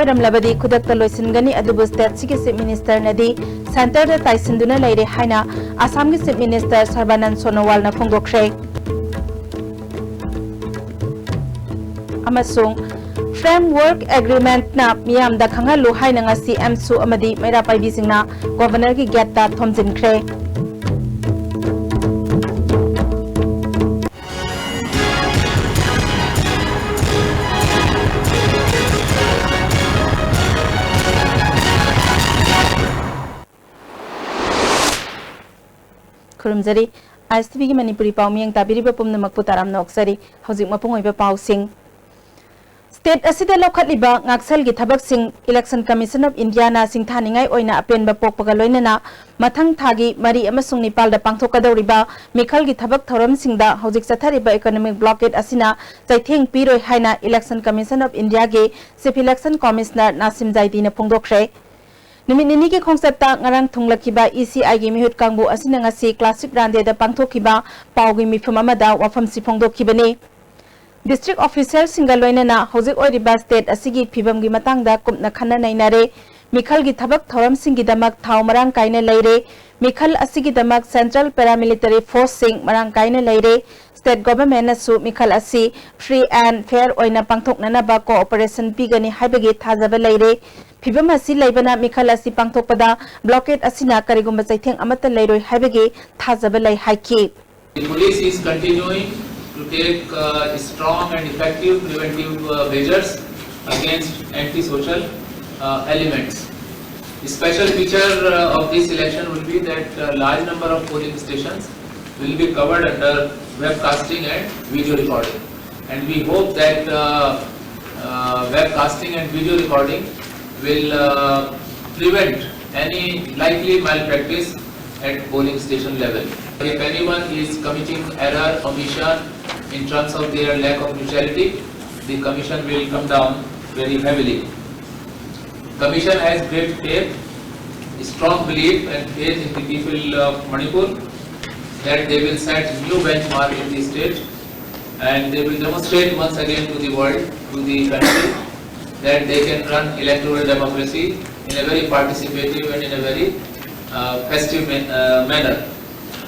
ओरमलबदी खुदक्ता लोइसिनगनी अदुबु state सिगी chief minister नदी centre दा ताइसिंदुना लैरे हाइना आसाम की चीफ मिनिस्टर सर्बानंद सोनोवाल ना फोंदोखरे अमसुंग फ्रेमवर्क एग्रीमेंट ना मियाम दा खंगालु हाइना ngasi एमसु अमदी मैरा पाइबी सिंगना गवर्नर की गेट दा थोमजिनख्रे खुरुमजरी आईएसटीवी की मणिपुरी पाउमियंग ताबिरिबा पुमनमकपु ताराम नोक्सरी हौजिक मपुंग ओइबा पाउसिंग स्टेट असिदा लौखटलिबा ngakसल की थबक सिंग इलेक्शन कमीशन ऑफ इंडिया ना सिंथानिंगाई ओइना अपेनबा पोकपगा लोइनना मथंग थागी मरी अमसुंग निपाल दा पांगथोकदौरिबा मिखल की थबक थौरम सिंगदा हौजिक चथारिबा इकोनॉमिक ब्लॉकेट असिना चैथेंग पिरोय हाइना इलेक्शन कमीशन ऑफ इंडिया के चीफ इलेक्शन कमिश्नर नासिम जाइदीना फोंदोखरे निमिनिनी के खोंगसत्ता ngarang thunglakhiba ECI gi mihut kangbu asina ngasi classic rande da pangthokhiba paugi mifum amada wafam si phongdokhibani district official single loinana hojik oiriba state asigi phibam gi matangda kumna khanna nainare mikhal gi thabak thoram singi damak thau marang kaina leire mikhal asigi damak central paramilitary force sing marang kaina leire state government asu mikhal asi free and fair oina pangthoknana ba cooperation pigani haibagi thajaba leire फिबम असि लेबना मिखल असि पांगथोकपदा blockade असिना करिगुम चैथेंग अमत लेरोय हाइबगे थाजब लै हाइकी The police is continuing to take strong and effective preventive measures against antisocial elements. The special feature of this election will be that large number of polling stations will be covered under webcasting and video recording, and we hope that webcasting and video recording will prevent any likely malpractice at polling station level. If anyone is committing error, omission in terms of their lack of neutrality, the commission will come down very heavily. Commission has great faith, strong belief and faith in the people of Manipur that they will set new benchmark in the state, and they will demonstrate once again to the world, to the country, that they can run electoral democracy in a very participative and in a very festive manner.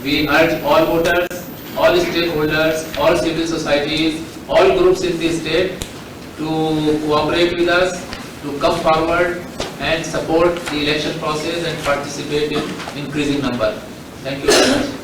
We urge all voters, all stakeholders, all civil societies, all groups in the state to cooperate with us, to come forward and support the election process and participate in increasing number. Thank you very much.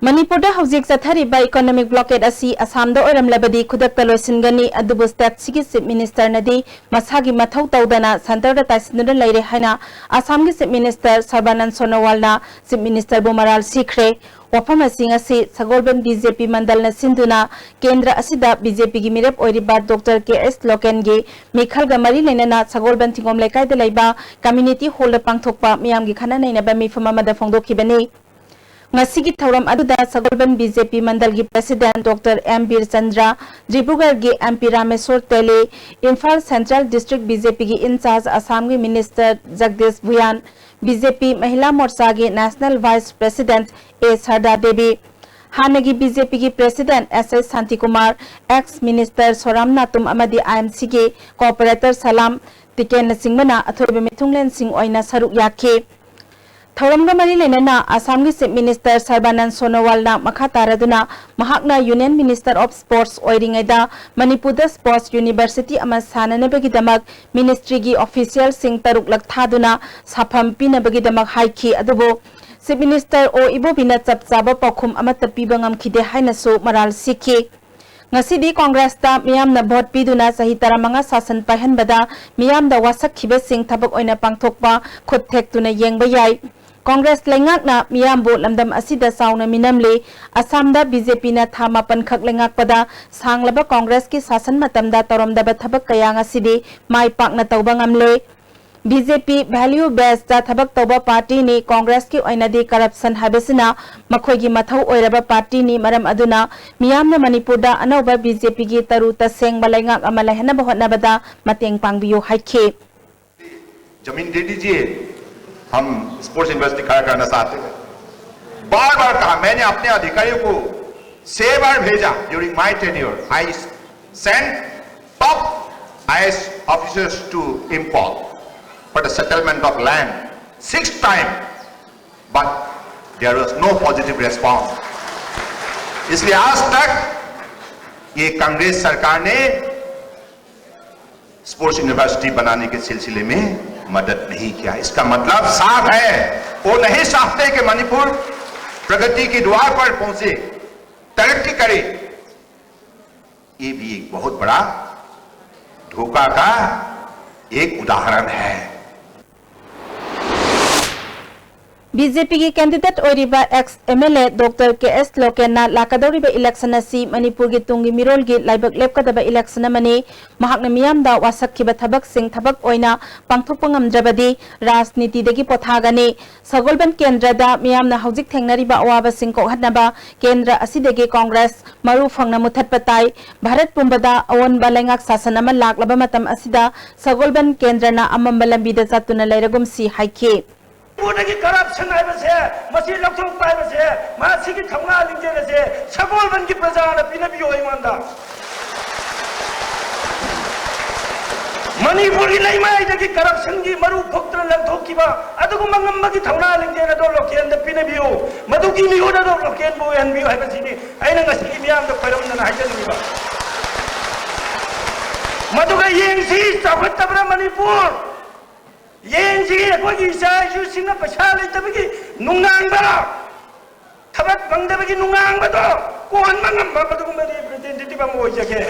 Manipur दा हौजिक चथारिबा economic blockade असि असम दा ओरमलबदी खुदक्ता लोइसिनगनी अदुबु state सिगी chief minister नदी मसागी मथौ तौदना centre दा ताइसिनदुना लैरे हाइना असम की chief minister Sarbananda Sonowal ना chief minister बुमराल सिखरे वफम using असि सगोलबन BJP मंडल न सिंधुना केंद्र असिदा बीजेपी की मिरेप ओरिबा डॉक्टर केएस लोकेन गे मिखल गमरी लेना सगोलबन थिंगोम लेकाय दा लैबा कम्युनिटी हॉल दा पांगथोकपा मियाम गी खाना नैनाबा मिफम अमदा फोंदोखिबनी ngasi thauram aduda sagolban BJP mandal gi president Dr. M. Bir Chandra, Dibrugarh gi MP Rameswar Tele, Imphal Central District BJP gi in charge Assam gi Minister Jagdish Bhuyan, BJP Mahila Morcha gi National Vice President A. Sarda Devi, Hanagi BJP gi President S.S. Santi Kumar, ex Minister Soram Natum Amadi IMC gi Cooperator Salam Tiken Singmana Athobe Mithunglen Singh oina saruk yakhe थौरमगा मरी लेना आसाम की chief minister Sarbananda Sonowal ना मखा तारदुना महाकना union minister of sports ओइरिंगैदा Manipur sports university अमा साननबगिदमक मिनिस्ट्री की ऑफिशियल सिंह तरुक लखथादुना साफम पिनबगिदमक हाइखी अदुबो चीफ मिनिस्टर ओ इबोबिना चपचाबा पखुम अमत पीबा ngamkhide hainasu maral sikhi ngasidi Congress ता मियाम ना भोट पीदुना सही तरमंगा शासन पाहनबदा मियाम दा वासक खिबे सिंह थबक ओइना पांगथोकपा खुदथेक्तुना येंगबा याय कांग्रेस लेंगाकना मियामबो लमदम असिदा साउना मिनमले असमदा बीजेपी ना थामापन खक लेंगाकपदा सांगलबा कांग्रेस की शासन मतमदा तोरमदबा थबक कया ngасidi माइ पाकना तौबा ngamle बीजेपी वैल्यू बेस्ड थबक तौबा पार्टी ने कांग्रेस की ओइनादी करप्शन हाबेसिना मखोगी मथौ ओइरबा पार्टी नि मरम अदुना मियामना मणिपुर दा अनौबा बीजेपी की तरु तसेंग बलाइंगाक अमा लहनबा होटनबदा मतेंग पांगबियो हाइखे जमीन दे दीजिए हम स्पोर्ट्स यूनिवर्सिटी खड़ा करना चाहते हैं। बार बार कहा मैंने अपने अधिकारियों को 6 बार भेजा during my tenure. I sent top IS officers to import for the settlement of land 6 times, but there was no positive response. इसलिए आज तक ये कांग्रेस सरकार ने स्पोर्ट्स यूनिवर्सिटी बनाने के सिलसिले में मदद नहीं किया। इसका मतलब साफ है, वो नहीं चाहते कि मणिपुर प्रगति के द्वार पर पहुंचे, तरक्की करे। ये भी एक बहुत बड़ा धोखा का एक उदाहरण है। बीजेपी की कैंडिडेट ओरिबा एक्स एमएलए डॉक्टर केएस लोकेना लाकदौरिबा इलेक्शन असि मणिपुर की तुंगी मिरोल की लाइबक लेपकदबा इलेक्शन अमने महाकना मियामदा वासक्खिबा थबक सिंग थबक ओइना पांगथोकपा ngamdrabadi राजनीति दगी पोथागने सगोलबन केंद्रदा मियामना हौजिक थेंगनारिबा अवाबा सिंग कोहदनबा केंद्र असिदगी कांग्रेस मरु फंगना मुथतपताई भारत पुंबदा अवनबा लेंगाक शासन अमा लाक्लबा मतम असिदा सगोलबन केंद्रना अमंबा लंबीदा चतुना लैरगुमसी हाइखे करप्शन है लौथों पाइबसे थौना लिंजेसे सगोलबन की प्रजा पीनबियो मणिपुर की लैमाई करप्शन की मरु फुक्तन लंथोकीबा अदुगुम ngambagi थौना लिंजेन दो लोकेन पीनबियो मदुगी मिहोदा दो लोकेन बो हनबियो हाइबसिनी आइना ngasi मियाम दो खरमना हाइजनिबा मदुगा येंगसी चावतबरा मणिपुर येंजी अखोगी इसायुसिंग पैसा लेतबगी नुंगांबा थबक बंगदबगी नुंगांबदो कोहनबा ngamba मदुगुमबदी रिप्रेजेंटेटिव अम ओइजगे।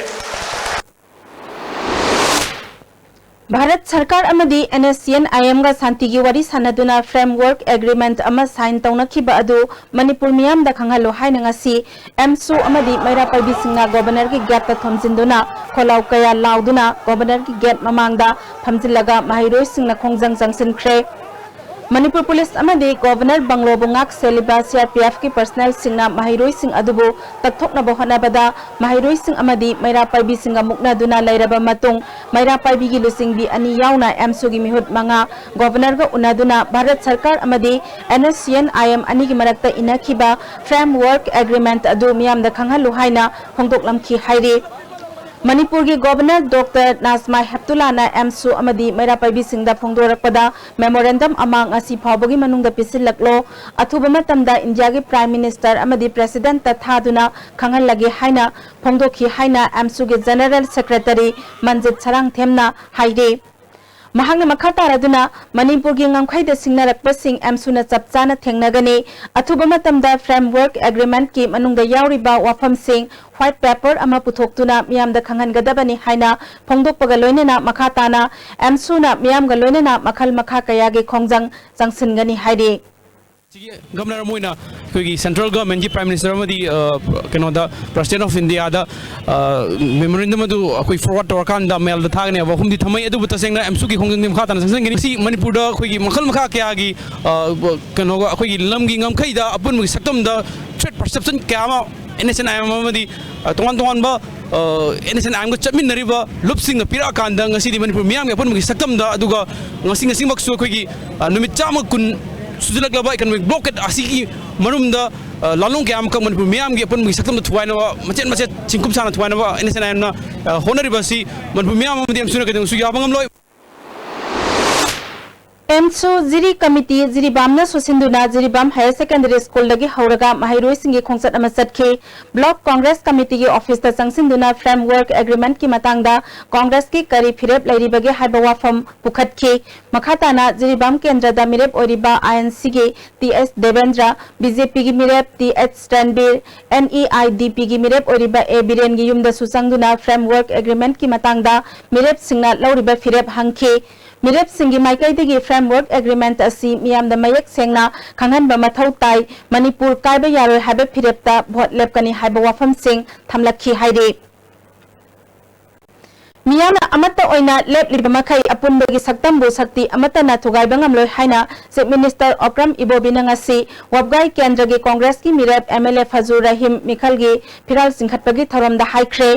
भारत सरकार अमदी NSCN-IM गा शांति की वरी सानदुना फ्रेमवर्क एग्रीमेंट अमा साइन तौनखिबा अदु मणिपुर मियाम दा खंगलो हाइना ngasi एमसु अमदी मैरा पाइबी सिंगा गवर्नर की गेट थमजिंदुना खोलाव कया लाउदुना गवर्नर की गेट ममांगदा थमजिलगा माहिरोय सिंगना खोंजंग जंगसिनख्रे। मणिपुर पुलिस अमदी गवर्नर बंगलो बुंगाक सेलिबा CRPF की पर्सनल सिंगना माहिरोय सिंग अदुबो तकथोकनबो होनाबदा माहिरोय सिंग अमदी मैरा पाइबी सिंगा मुकनादुना लैरबा मतुंग मैरा पाइबी की लुसिंगबी अनि यावना एमसु की मिहुत मंगा गवर्नर गा उनादुना भारत सरकार अमदी NSCN-IM अनि की मरक्ता इनाखिबा फ्रेमवर्क एग्रीमेंट अदु मियामदा खंगहलु हाइना फोंदोकलमखि हाइरे। मणिपुर की governor doctor Najma हेप्तुलाना एमसु अमदी Meira पाइबी सिंगदा फोंदोरकपदा memorandum among असि फावबगी मनुंगदा पिसिलकलो अथुबा मतमदा इंडिया के प्राइम मिनिस्टर अमदी प्रेसिडेंट थादुना खंगहलगे हाइना फोंदोखि हाइना एमसु के जनरल सेक्रेटरी मंजित सरंग थेमना हाइरे। महांगना मखा तारादुना मणिपुर की ngangkhwaida singnarapasing एमसुना चपचाना थेंगनगने अथुबा मतमदा फ्रेमवर्क एग्रीमेंट की मनुंगदा यावरिबा वाफमसिंग व्हाइट पेपर अमा पुथोक्तुना मियामदा खंगनगदबनी हाइना फोंदोकपगा लोइनेना मखा ताना एमसुना मियामगा लोइनेना मखल मखा कयागे खोंजंग जंगसिनगनी हाइरे। गवर्नर मोइना कोई सेंट्रल गवर्नमेंट की प्राइम मिनिस्टर मदी कनोदा प्रेसिडेंट ऑफ इंडिया दा मेमोरेंडम अदु कोई फॉरवर्ड तोरकान दा मेल दा थागने अब हुमदी थमै अदु तसेंगना एमसु की खोंजंग निम खाताना संसंगनि सी मणिपुर दा कोई मखल मखा कयागी कनोगा कोई लमगी ngамखै दा अपुन सक्तम दा थ्रेट परसेप्शन क्यामा NSCN-IM मदी तोंगान तोंगान बा NSCN-IM को चमिनरिबा लुपसिंग पिरा कांदा ngasi मणिपुर मियाम अपुन सक्तम दा अदुगा ngasi मक्सु कोई नुमित चाम कुन सुजलगलबा इकोनॉमिक ब्लॉकेट आसिकी मरुमदा लालों के आमका मणिपुर मियाम के अपन सकतम थुवाइनबा मचेन मचेन चिंकुम साना थुवाइनबा NSCN-IM ना होनरिबासी मणिपुर मियाम मदी एमसुना कदं सु याबंगम लोय एमसु जिरी कमिटी जिरीबामना सुसिंदुना जिरीबाम हायर सेकेंडरी स्कूल लगी हौरगा माहिरोय सिंगी खोंसत अमा चटखे ब्लॉक कांग्रेस कमिटी की ऑफिस ता संगसिंदुना फ्रेमवर्क एग्रीमेंट की मतंगदा कांग्रेस की करी फिरेप लैरिबगे हाइबा वाफम पुखतखे मखाताना जिरीबाम केंद्र दा मिरेप ओरिबा INC के TS देवेंद्र बीजेपी की मिरेप TH स्टैनबीर NEIDP की मिरेप ओरिबा A बिरेन की युमदा सुसंगदुना फ्रेमवर्क एग्रीमेंट की मतंगदा मिरेप सिंगना लौरिबा फिरेप हंखे मिरेप सिंगी माइकाइदगी फ्रेमवर्क एग्रीमेंट असि मियामदा मयक सेंगना खंगनबा मथौ ताई मणिपुर कायबा यारोय हाइबा फिरेपता भोट लेपकनी हाइबा वाफम सिंग थमलखी हाइरे। मियामना अमत्ता ओइना लेपलिबा मखै अपुनबगी सक्तमबु सक्ति अमत्ता ना थुगाइबा ngamloi हाइना चीफ मिनिस्टर ओक्रम इबोबिना ngasi वबगाई केंद्र के कांग्रेस की मिरेप MLA फजूर रहीम मिखलगी फिराल सिंखटपगी थरमदा हाइख्रे।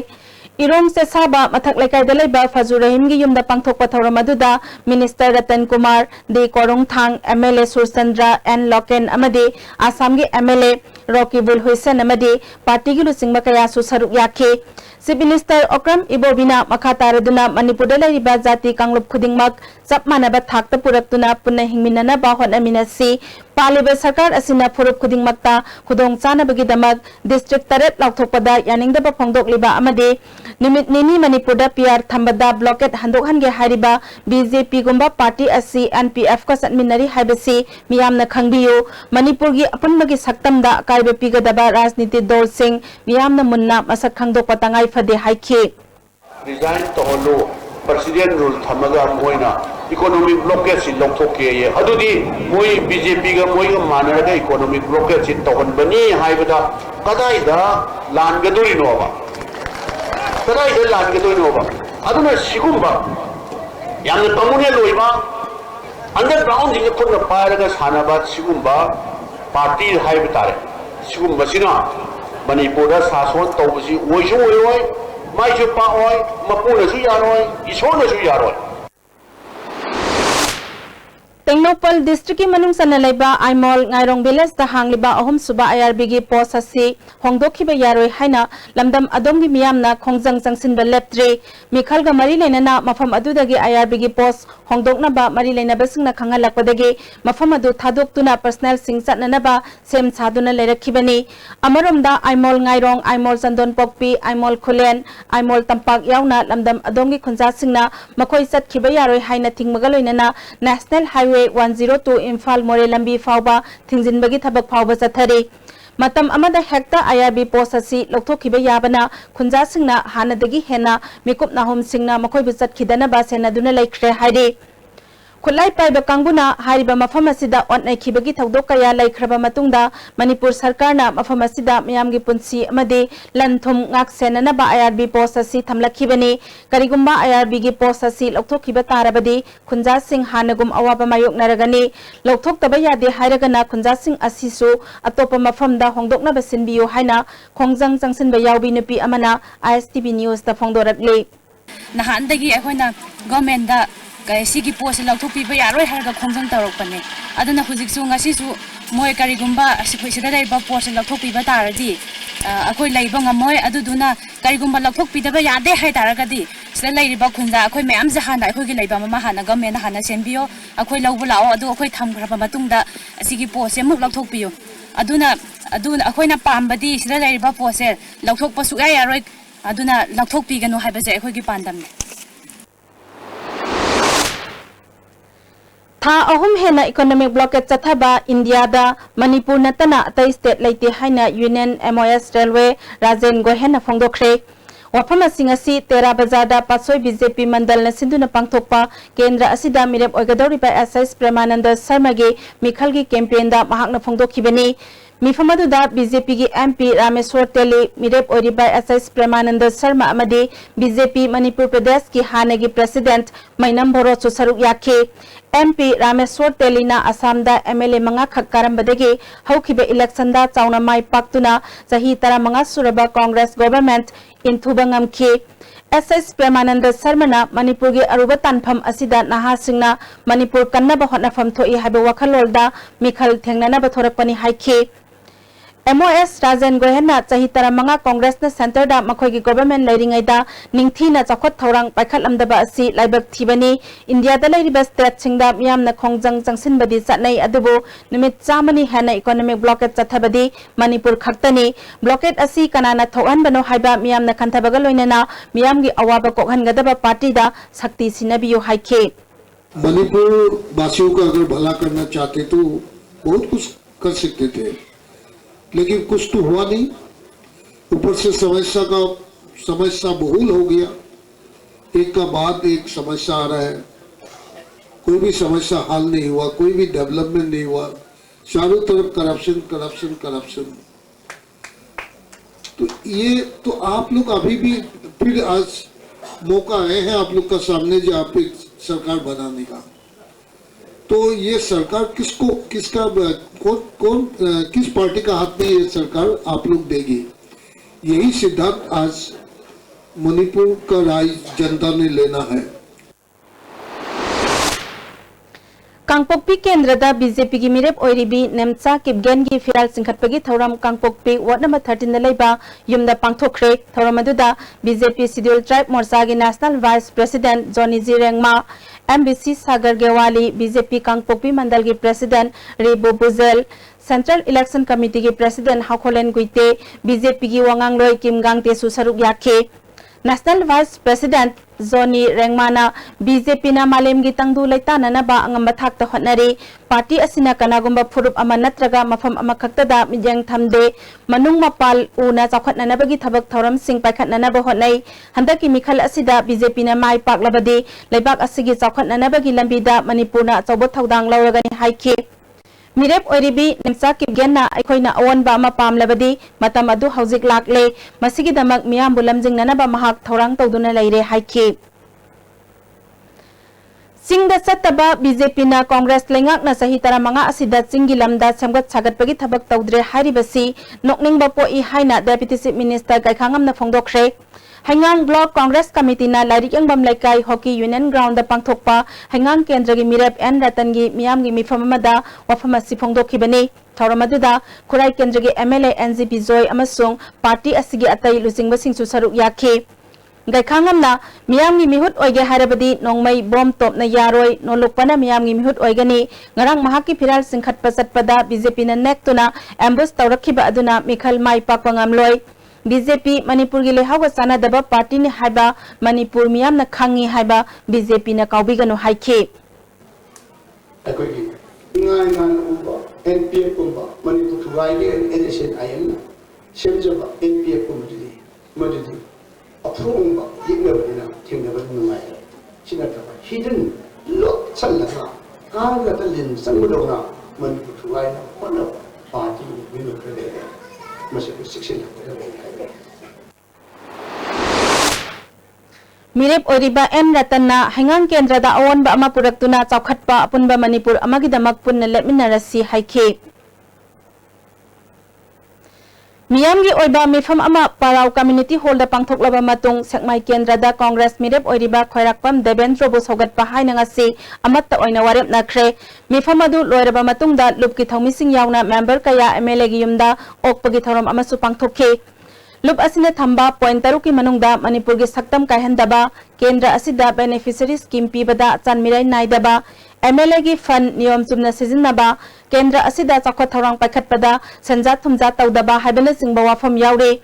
इरोम से साबा मथक लेकाय दलेबा फजूर रहीम की युमदा पांगथोकपा थौरम अदुदा मिनिस्टर रतन कुमार दे कोरोंगथांग MLA सुरचंद्र N लोकेन अमदे आसाम के MLA Rocky Bull Huisen Amadi, Party Gilusing Makaya Susaruk Yake. Chief Minister Okram Ibobina Makataraduna Manipurda Riba Jati Kanglup Kudingmak Sap Manaba Thakta Puraktuna Puna Hingminana Bahon Aminasi Paliba Sarkar Asina Purup Kudingmakta Kudong Sana Bagidamak District Taret Lautokpada Yaning the Bapongdok Liba Amade Nimit Nini Manipurda PR Thambada Blocket Handok Hange Hariba BJP Gumba Party Asi NPF Kas Adminari Haibasi Miyamna Khangbiyu Manipurgi Apunmagi Saktamda Kaiba Pigadaba Rajniti Dol Singh Miyamna Munna Masak Khangdok Patangai Fade Haike Resign to Holo President Rule Tamaga Moina economic blockage in Loktoke Hadudi Moi BJP Moiga Manaraga economic blockage in Tohon Bani Haibada Kadaida Land Gaduri Nova Kadaida Land Gaduri Nova Aduna Sigumba Yang Tamune Loima underground in the Kuna Paraga Hanabat Sigumba Party Haibitare Sigumba Sina Manipura Sason Tobusi Ojo Maiju Paoi, Mapuna Suyaroi, Isona Suyaroi. Tengnopal District Manung Sanalaiba Aimol Ngairong Village the Hangliba Ahom Suba IRBG Post Asi Hongdokiba Yaroi Haina Lamdam Adongi Miamna Kongjang Jangsinba Leptre Mikhalga Marilena Mafam Adudagi IRBG Post Hongdoknaba Marilena Basingna Kangalakwadagi Mafam Adu Thadoktuna Personnel Sing Satnanaba Sem Saduna Lerakibani Amaromda Aimol Ngairong Aimol Sandon Pokpi Aimol Kulen Aimol Tampak Yauna Lamdam Adongi Khonja Singna Makoi Satkiba Yaroi Haina Tingmagaloinana National Highway 102 Imphal More Lambi Fauba Thingzinbagi Thabak Fauba Chathari Matam Amada Hekta IRB Post Asi Loktokiba Yabana Khunja Singna Hanadagi Hena Mikup Nahum Singna Makoi Busat Kidana Basena Duna Laikre Haide Kulai Paiba Kanguna Hariba Mafamasida on Nakibagi Taudoka like Rabamatunda Manipur Sarkarna Mafamasida Miamgi Punsi Amade Lantum Ngak Senanaba IRB Post Asi Tamlakibani Karigumba IRBG Post Asi Loktokiba Tarabadi Kunja Singh Hanagum Awaba Mayok Naragani Loktok Tabaya de Hairagana Kunja Singh Asisu Atopa Mafamda Hongdokna Basinbio Haina Kongjang Jangsin Bayawi Nupi Amana ISTV News the Fongdoratli Nahandagi Ahona Gomenda Sigi post Lautopi Yaro Harga Konzang Tarokane. Adana Huzixu Ngasisu Moy Karigumba Sipusida post Lautopi Bataradi. Akoi Laibanga Moy Aduduna Karigumba Lautopi the Bayade Haitaragadi. Slay Bakunda, Akoi Mamzahana, Hoki Labama Mahana, Gomen Hana Sembio, Akoi Laubula, Adu Akoi Tamgrabamatunda, Sigi post Muk Lautopio. Aduna Akoina Pambadi, Slay Bapose, Lautopasu Ayarok, Aduna Lautopi no Habaze, Hoki Pandam. Tha ahum hena economic blockade chathaba India da Manipur natana atai state laite haina Union MOS Railway Rajen Gohena Fongdokre Wafama Singasi Tera Bazada Pasoi BJP Mandal na Sinduna Pangthokpa Kendra Asida Mirep Oigadori by SS Premananda Sarmage Mikhalgi campaign da Mahakna Fongdokhibani Mifamadu da BJP gi MP Rameswar Tele Mirep Oribai SS Premananda Sarma Amade BJP Manipur Pradesh ki Hanagi President Mainam Boro Susaruk Yake MP Rameswar Telina Asamda MLA Manga Khakkarambadagi Haukibe election da Chauna Mai Paktuna Sahi Tara Manga Suraba Congress government in Thubangam K SS Premananda Sarmana Manipur gi Aruba Tanpham Asida Naha Singna Manipur Kannaba Hotnafam Thoi Habe Wakhalolda Mikhal Thengnana Bathorakpani Haike MOS Rajen Gohena Chahitara Manga Congress na Center da Makhoigi government Lairingai da Ningthina Chakhot Thaurang Paikhalamdaba Asi Laibak Thibani India da Lairiba State Singda Miyamna Khongjang Jangsinbadi Chatnai Adubu Numit Chamani Hena economic blockade Chathabadi Manipur Khaktani blockade Asi Kanana Thohanbano Haiba Miyamna Kanthabaga Loinana Miyamgi Awaba Kokhangadaba Party da Sakti Sinabiyo Haike Manipur वासियों का अगर भला करना चाहते तो बहुत कुछ कर सकते थे लेकिन कुछ तो हुआ नहीं ऊपर से समस्या बहुल हो गया एक का बाद एक समस्या आ रहा है कोई भी समस्या हल नहीं हुआ कोई भी डेवलपमेंट नहीं हुआ चारों तरफ करप्शन करप्शन करप्शन तो ये तो आप लोग अभी भी फिर आज मौका आए हैं आप लोग का सामने जो आप एक सरकार बनाने का तो ये सरकार किसका कौन किस पार्टी का हाथ में ये सरकार आप लोग देगी यही सिद्धांत आज मणिपुर का राज्य जनता ने लेना है Kangpokpi Kendrada BJP gi mirep oiribi Nemcha Kipgen gi firal singkhatpagi thoram Kangpokpi Ward number 13 da leiba yumda pangthokre thoram aduda BJP Scheduled Tribe Morcha gi National Vice President Johnny Jirengma MBC Sagar Gewali BJP Kangpokpi Mandal gi President Ribu Buzel Central Election Committee gi President Hakholen Guite BJP gi Wangang Loi Kim Gang Te Susaruk Yakhe National Vice President Johnny Rengmana BJP na malem gi tangdu laitana na ba angamba thakta hotnari party asina kanagumba phurup ama natraga mafam ama khaktada mijang thamde manung mapal una chakhatna na bagi thabak thoram sing paikhatna na ba hotnai handaki mikhal asida BJP na mai paklabadi leibak asigi chakhatna na bagi lambida Manipurna chawbo thaudang lawragani haikhe Mirep oiribi Nemcha Kipgen na aikoina awan ba ma pamlabadi matam adu haujik lakle masigi damak miyam bulam jingnana ba mahak thorang tawduna leire haikhe Singda sattaba BJP na Congress lengak na sahi taramanga asida singi lamda samgat sagat pagi thabak tawdre haribasi nokning ba po I haina Deputy Chief Minister Gaikhangam na phongdokre Hangang Block Congress Committee na Lairik yang Bamlaikai Hockey Union Ground da pangthokpa Hangang Kendra gi Mirep N Ratan gi miyam gi mifamamada wafamasi phongdokhibani Thauramadu Kurai Kendra gi MLA NGP Joy amasung party asigi atai lusingba singsu saruk yakhe Gaikhangam na miyam gi mihut oige harabadi nongmai bom top na yaroi nolukpana miyam gi mihut oigani ngarang mahaki phiral singkhatpa satpada BJP na nektuna ambush tawrakhiba aduna mikhal mai pakwangamloi BJP Manipur gi lehawa sana daba party ni haiba Manipur miyam na khangi haiba BJP na kaubiganu haikhe akogi ngai uba NPF kumba Manipur thuai ge NSN IM semjaba NPF kumdi madidi aphrungba yigna thingna nungai sinataba hidden look chalnaga kaga talin sangudona Manipur thuai na mana party minu krede masih section Mirep oriba M Ratanna Hangang Kendra da awan ba ama puraktuna chawkhatpa apunba Manipur amagi damak punna lepminarasi haikhe Miyamgi oiba mifam ama Parau Community Hall da pangthoklaba matung Sekmai Kendra da Congress Mirep oriba Khoirakpam Devendra bo sogatpa haina ngasi amatta oina warep nakhre mifam adu loiraba matung da lupki thaumising yauna member kaya MLA gi yumda okpagi thoram amasu pangthokhe Lup asina thamba point taruki manungda Manipur gi saktam kaihandaba Kendra asida beneficiary scheme pibada chanmirai naidaba MLA gi fund niyom chumna sijinnaba Kendra asida chakwa thorang paikhatpada sanja thumja tawdaba haibana singba wafam yaure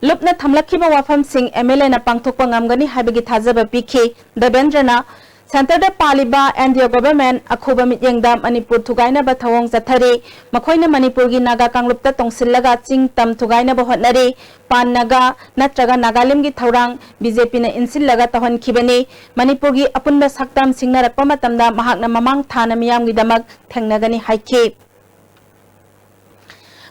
Lupna thamlakhiba wafam sing MLA na pangthokpa ngamgani haibagi thajaba pikhe Devendrana Center da Paliba and the government akhuba mityengda Manipur thugaina ba thawong jathari makhoina Manipur gi naga kanglupta tongsillaga ching tam thugaina ba hotnari pan naga natraga Nagalim gi thorang BJP na insillaga tahon khibani Manipur gi apunba saktam singna rakpa matamda mahakna mamang thana miyam gi damak thengnagani haikhe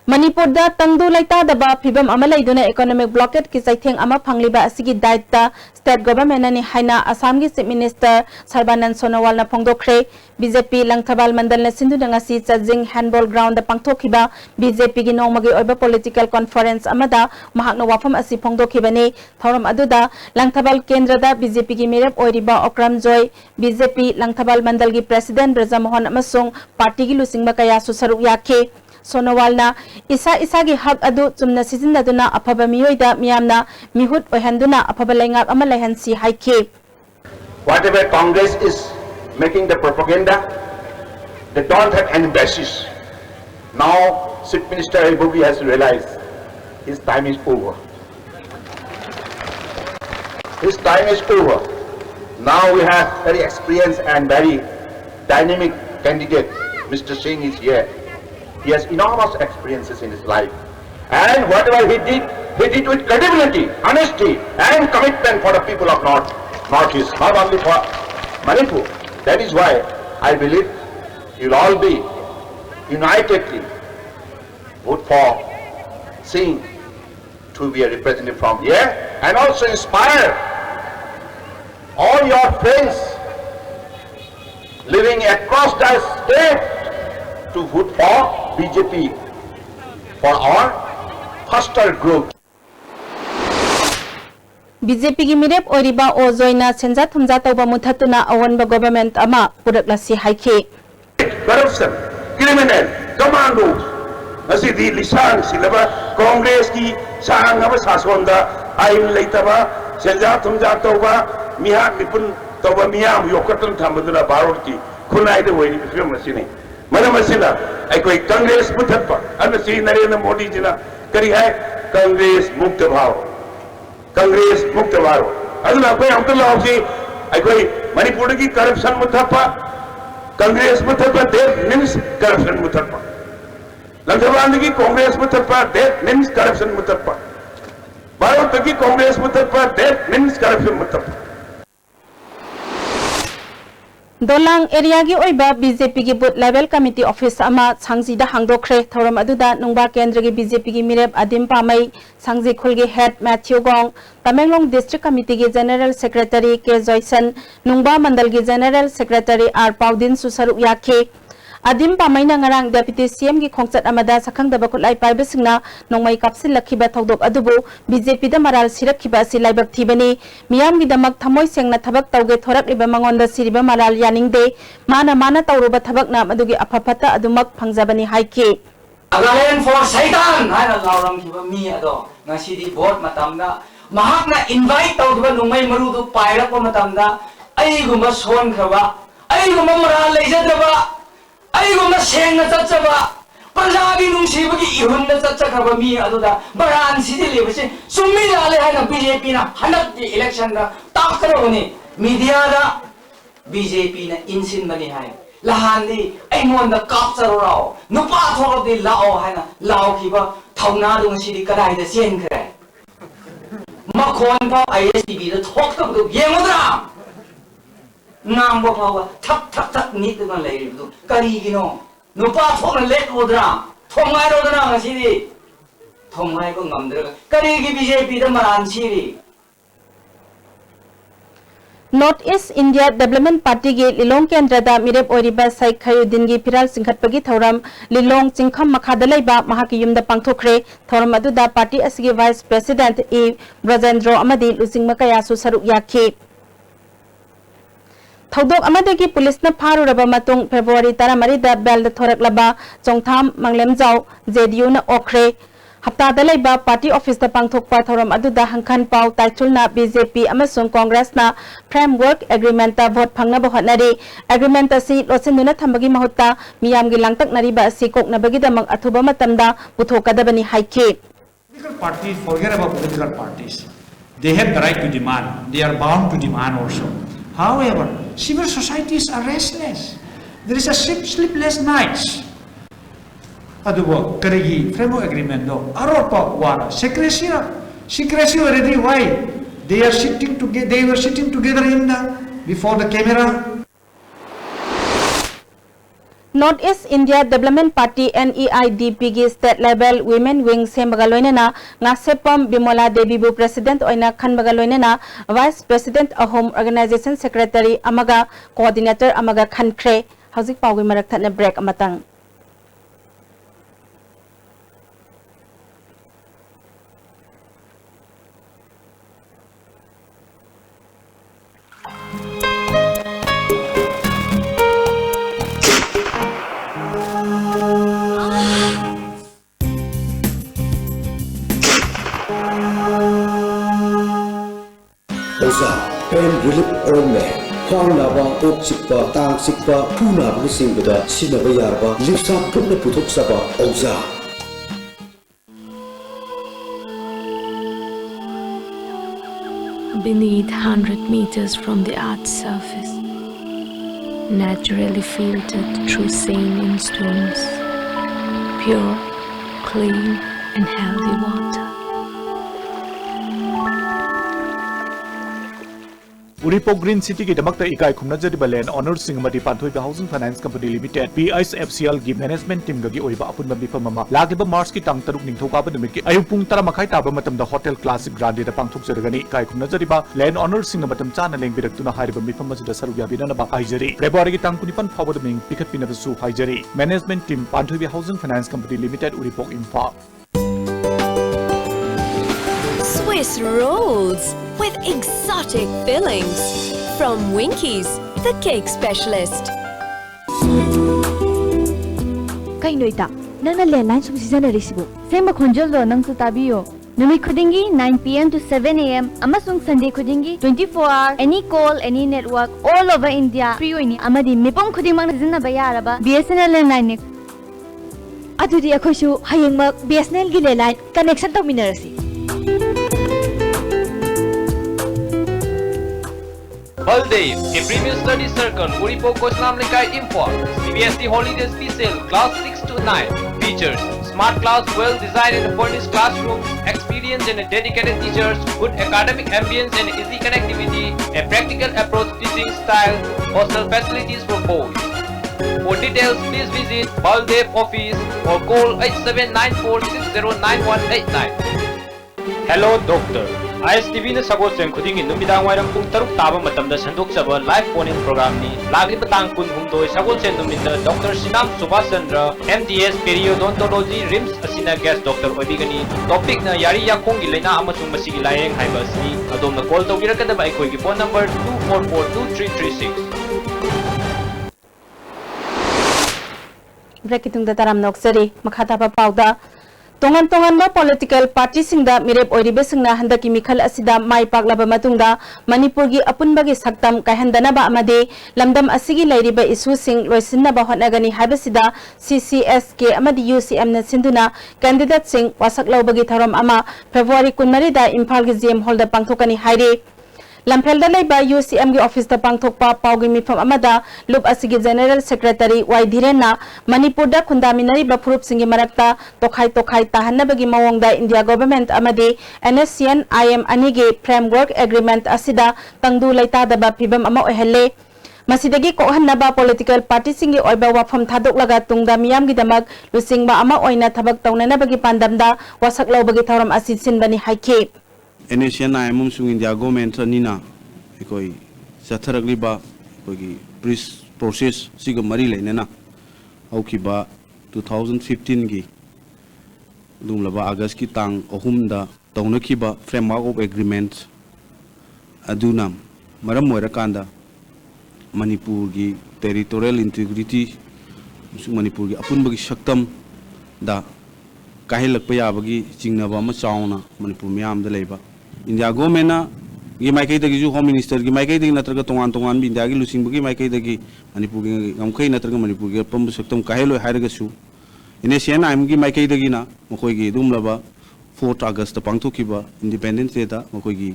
Manipur da tangdu laita daba phibam amalaiduna economic blockade ki saitheng ama phangliba asigi daita state government ani haina Assam gi chief minister Sarbanand Sonowal na phongdokre BJP Langthabal mandal na sindu ngasi chajing handball ground da pangthokhiba BJP gi nongmagi oiba political conference amada mahakna wafam asi phongdokhibani thoram aduda Langthabal kendra da BJP gi mirep oiriba Okram Joy BJP Langthabal mandal gi president Braja Mohan amasung party gi lusingba kaya susaruk yakhe Sonowal na isa gi hak adu chumna sijinnaduna afaba miyoida miyamna mihut ohanduna afaba laingak ama laihansi haikhe Whatever Congress is making the propaganda, they don't have any basis. Now Chief Minister Ibubi has realized his time is over. His time is over. Now we have very experienced and very dynamic candidate. Mr. Singh is here. He has enormous experiences in his life. And whatever he did with credibility, honesty and commitment for the people of Northeast, not only for Manipur. That is why I believe you'll all be unitedly vote for Singh to be a representative from here and also inspire all your friends living across the state to vote for BJP for our faster growth. BJP gi mirep oriba ojoina senja thumja tawba muthatuna awanba government ama puraklasi haikhe corruption, criminal, commandos. Asidi lisang silaba Congress ki sang aba sasonda ain leitaba senja thumja toba miha nipun toba miyam yokatan thamaduna barot ki khunai de woi film masine manamasina ai koi Congress muthatpa anasi Narendra Modi jina kari hai Congress mukta bhav Congress mukta bhav aduna koi amta lawsi ai koi Manipur ki corruption muthatpa Congress muthatpa there means corruption muthatpa Lanjavandi ki Congress muthatpa that means corruption muthatpa Bharat ki Congress muthatpa that means corruption muthatpa Dolang area gi oiba BJP gi booth level committee office ama sangji da hangdokre thoram aduda nungba kendra gi BJP gi mirep adim pamai sangji khul gi head Matthew Gong Tamenglong district committee gi general secretary K Joyson nungba mandal gi general secretary R Paudin susaru yakhe Adim pamai na ngarang deputy CM gi khongchat amada sakhang da bakut lai pai besingna nongmai kapsil lakhiba thodok adubu BJP da maral sirakhiba si laibak thibani miyam gi damak thamoi sengna thabak tauge thorak liba mangonda siriba maral yaningde mana tauruba thabak na adugi aphapata adumak phangjabani haike Again for Satan haina lauram khiba mi ado ngasidi vote matamda mahakna invite tauba nongmai marudu pairakpa matamda aiguma son khaba aiguma maral leijadaba Aigumna sengna chachaba prajagi nungsibagi ihunna chachakaba mi aduda baran sidi lebase summi lale haina BJP na hanak ki election da takkaroni media da BJP na insin bani hai lahandi aingonda kapcharo rao nupa thorodi lao haina lao khiba thauna dung sidi kadai da sen khre makhon pa ISTV da thok tok du yengudra Nang bawa tak ni tu kan lagi itu kari gino nupa thong let odra thongai odra ngasih thongai ko ngamdra kari ki BJP da maran siri North East India Development Party gi Lilong Kendra da mirep oriba Sai Khayuddin gi Piral Singkhatpagi thoram Lilong Chingkham makhada leiba mahaki yumda pangthokre thoram aduda party asigi vice president E Brajendro amadi lusingma kaya su saru yakhe Thodok amadagi police na pharuraba matung February 13 da bel da thoraklaba chongtham manglemjau JDU na okre hapta da leiba party office da pangthokpa thoram aduda hangkhan pau taitulna BJP amasung Congress na framework agreement ta vote phangna ba hotnari agreement asi losinuna thambagi mahutta miyam gi langtak nariba asi koknabagi damang athuba matamda puthokadabani haike Political parties forget about political parties. They have the right to demand. They are bound to demand also. However, civil societies are restless. There is a sleepless nights. Adubo, karigi framework agreement do. Aropa wara secrecy already. Why? They were sitting together before the camera. North East India Development Party NEIDP gi state level women wing semagaloinena ngasepam Bimola Devi bu president oina khanbagaloinena vice president a home organization secretary amaga coordinator amaga khankre hauzik pawgi marak thana break amatang Pain relief orme khwang naba ok sikpa tang sikpa phuna bu singda sinaba yarba lipsa putna puthok saba auza Beneath 100 meters from the Earth's surface, naturally filtered through saline stones, pure, clean and healthy water. Uripok Green City की दमकता इकाई खुमना जरिबा land owner Singh मदी Panthoiba housing finance company limited PISFCL की management team गगी ओइबा अपुनबा मिफम मा लागिबा मार्च की तांग तरुक निंगथौकाबा निमित की अयुक पुंग 10 मखाई ताबा मतमदा होटल क्लासिक ग्रांडे दा पांथोक जरगनी इकाई खुमना जरिबा लैंड ऑनर सिंह मतम चाना लेंगबिरक्तुना हारिबा मिफम मसिदा सरुक याबिनना हाइजरी फेब्रुआरी की तांग 19 फावद मिंग पिखतपिनबसु हाइजरी management team Panthoiba housing finance company limited Uripok Imphal Swiss rolls with exotic fillings from Winkies, the cake specialist. kay noita nang na landline sum season resibo same khonjol do nang su tabiyo numi khudingi 9 p.m. to 7 a.m. amasung Sunday khudingi 24 hour any call any network all over India free oini amadi mipong khuding mang jinna ba yaraba BSNL landline ne adudi akhosu hayengmak BSNL gi landline connection to minarasi Baldev, a premium study circle, Uripo Koslam Likai Import, CBSE Holiday Special, Class 6 to 9, features smart class, well-designed and furnished classrooms, experience and dedicated teachers, good academic ambience and easy connectivity, a practical approach teaching style, hostel facilities for boys. For details, please visit Baldev office or call 8794609189. Hello, Doctor. ISTV na sagot sa kuding numidang wairang pung taruk taba matam da sandok saba live phone-in program ni lagi patang kun humdoi sagot sa numinda Dr. Sinam Subhash Chandra MDS Periodontology RIMS asina guest Dr. Oibigani topic na yari yakong gilaina amasung masigi layeng haiba asini adom na call tawgirakada ba ikoy gi phone number 2442336. Break itung da taram noksari makhata pa pauda tongan ba political party singda mirep oiribe singna handaki mikhal asida mai paklaba matungda Manipur gi apunbagi saktam kahandana ba amade lamdam asigi lairiba issue sing loisinna ba honagani habasida CCSK amadi UCM na sinduna candidate sing wasak lawbagi tharam ama February 19 da Imphal gi GM hall da pangthokani haire Lamphel da laiba UCM gi office da pangthokpa paugi mifam amada lup asigi general secretary Y Dhirena Manipur da khundaminari ba phurup singi marakta tokhai tahanabagi mawongda India government amadi NSCN IM anigi framework agreement asida tangdu laita da ba phibam ama ohalle Masidagi kohanaba political party singi oiba wafam thadok laga tungda miyam gi damak lusingba ama oina thabak tawnana bagi pandamda wasak lawbagi thawram asi sinbani haike NSCN IM sung India government nina ekoi satharagli ba ekoi process siga mari leinena auki ba 2015 gi dumlaba August ki tang ohumda tawnaki ba framework of agreement aduna maram moira kanda Manipur gi territorial integrity sung Manipur gi apun bagi shaktam da kahilak pa yabagi chingnaba ma chauna Manipur miyam da leiba India government na gi maikai dagi ju home minister gi maikai dagi natraga tongan bi India gi lusing bagi maikai dagi Manipur gi ngamkai natraga Manipur gi pam saktam kahelo hairaga su NSCN IM gi maikai dagi na makoi gi dumlaba 4 August pangthokiba Independence Day da makoi gi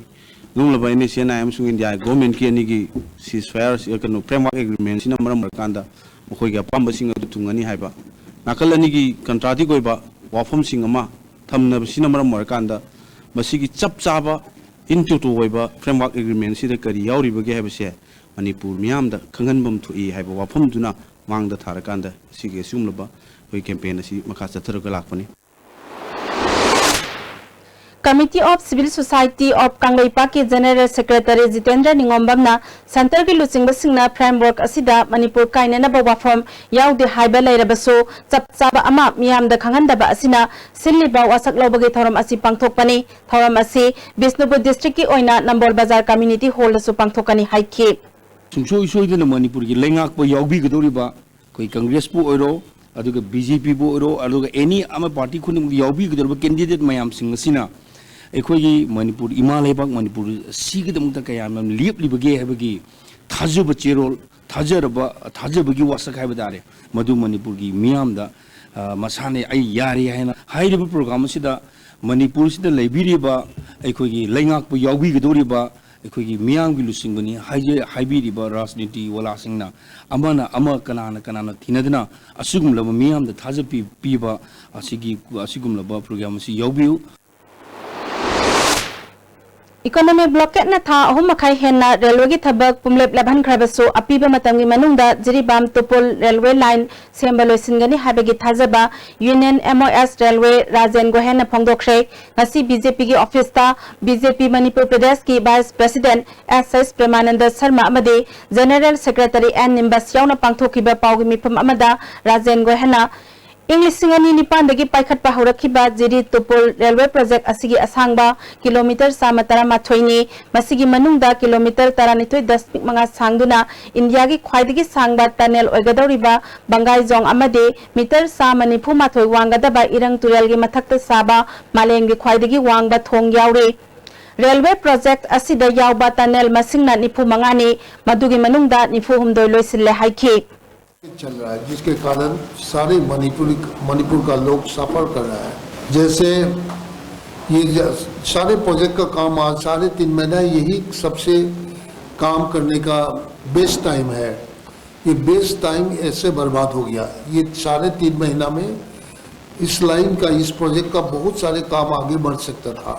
dumlaba NSCN IM su India government ki ani gi ceasefire kanu framework agreement sina maram kanda makoi gi pam basing adu tungani haiba nakal ani gi contract goiba wafam singama thamna sina maram kanda masigi chap chaba into to oiba framework agreement sida kari yauri bage habse Manipur miyam da khanganbam thui haiba wafam duna mangda tharakanda sige sumlaba koi campaign asi makha chatharaga lakpani Committee of Civil Society of Kanglaipa ki General Secretary Jitendra Ningombamna Center ki lusingba singna framework asida Manipur kainana ba wafam yaude haiba lairabaso chapchaba ama miyam da khangandaba asina silliba wasak lobagi thoram asi pangthokpani thoram asi Bisnupur district ki oina Nambol Bazar community hall su pangthokani haiki sumsoi soidana Manipur ki lengak pa yaubi gadoriba koi Congress pu oiro aduga BJP pu oiro aduga any ama party khunum yaubi gadoriba candidate mayam sing asina ekhoi Manipur imalebak Manipur sigidamta kayam lieblige habagi thajaba cherol thajabagi wasak haibadare madu Manipur gi miyam da masane ai yari haina hairiba program sida Manipur sida leibiriba ekhoi gi lengak pu yaubi gadoriba ekhoi gi miyam gi lusingbani haibiriba rajniti wala singna amana ama kanana thinadna asugumlaba miyam da thajapi piba asigumlaba program si yaubiu Economy blockade na tha ahum makhai henna railway gi thabak pumlep labhan khrabaso apiba matamgi manungda jiribam tupul railway line sembalo singani habegi thajaba Union MOS railway Rajen Gohen phongdokre ngasi BJP gi office ta BJP Manipur Pradesh ki vice president SS Premananda Sharma amade general secretary N Nimbas yauna pangthokiba pawgi mifam amada Rajen Gohena English Singani Nipan dagi Paikat Pahurakiba Jiri Tupul Railway Project Asigi Asangba kilometer Samatara Mathoini Masigi Manungda kilometer Taranitoi Daspik Manga Sangduna India gi Khwaidagi Sangba Tunnel Oigadoriba Bangai Jong Amade meter Samani Pumathoi Wangadaba Irang Turel gi Mathakta Saba Maleng gi Khwaidagi Wangba Thong Yaure Railway Project Asida Yauba Tunnel Masingna Nipu Mangani Madugi Manungda Nipu Humdoi Loisille Haiki चल रहा है जिसके कारण सारे मणिपुर का लोग सफर कर रहा है जैसे ये सारे प्रोजेक्ट का काम आज 3.5 महीना यही सबसे काम करने का बेस्ट टाइम है ये बेस्ट टाइम ऐसे बर्बाद हो गया ये 3.5 महीना में इस लाइन का इस प्रोजेक्ट का बहुत सारे काम आगे बढ़ सकता था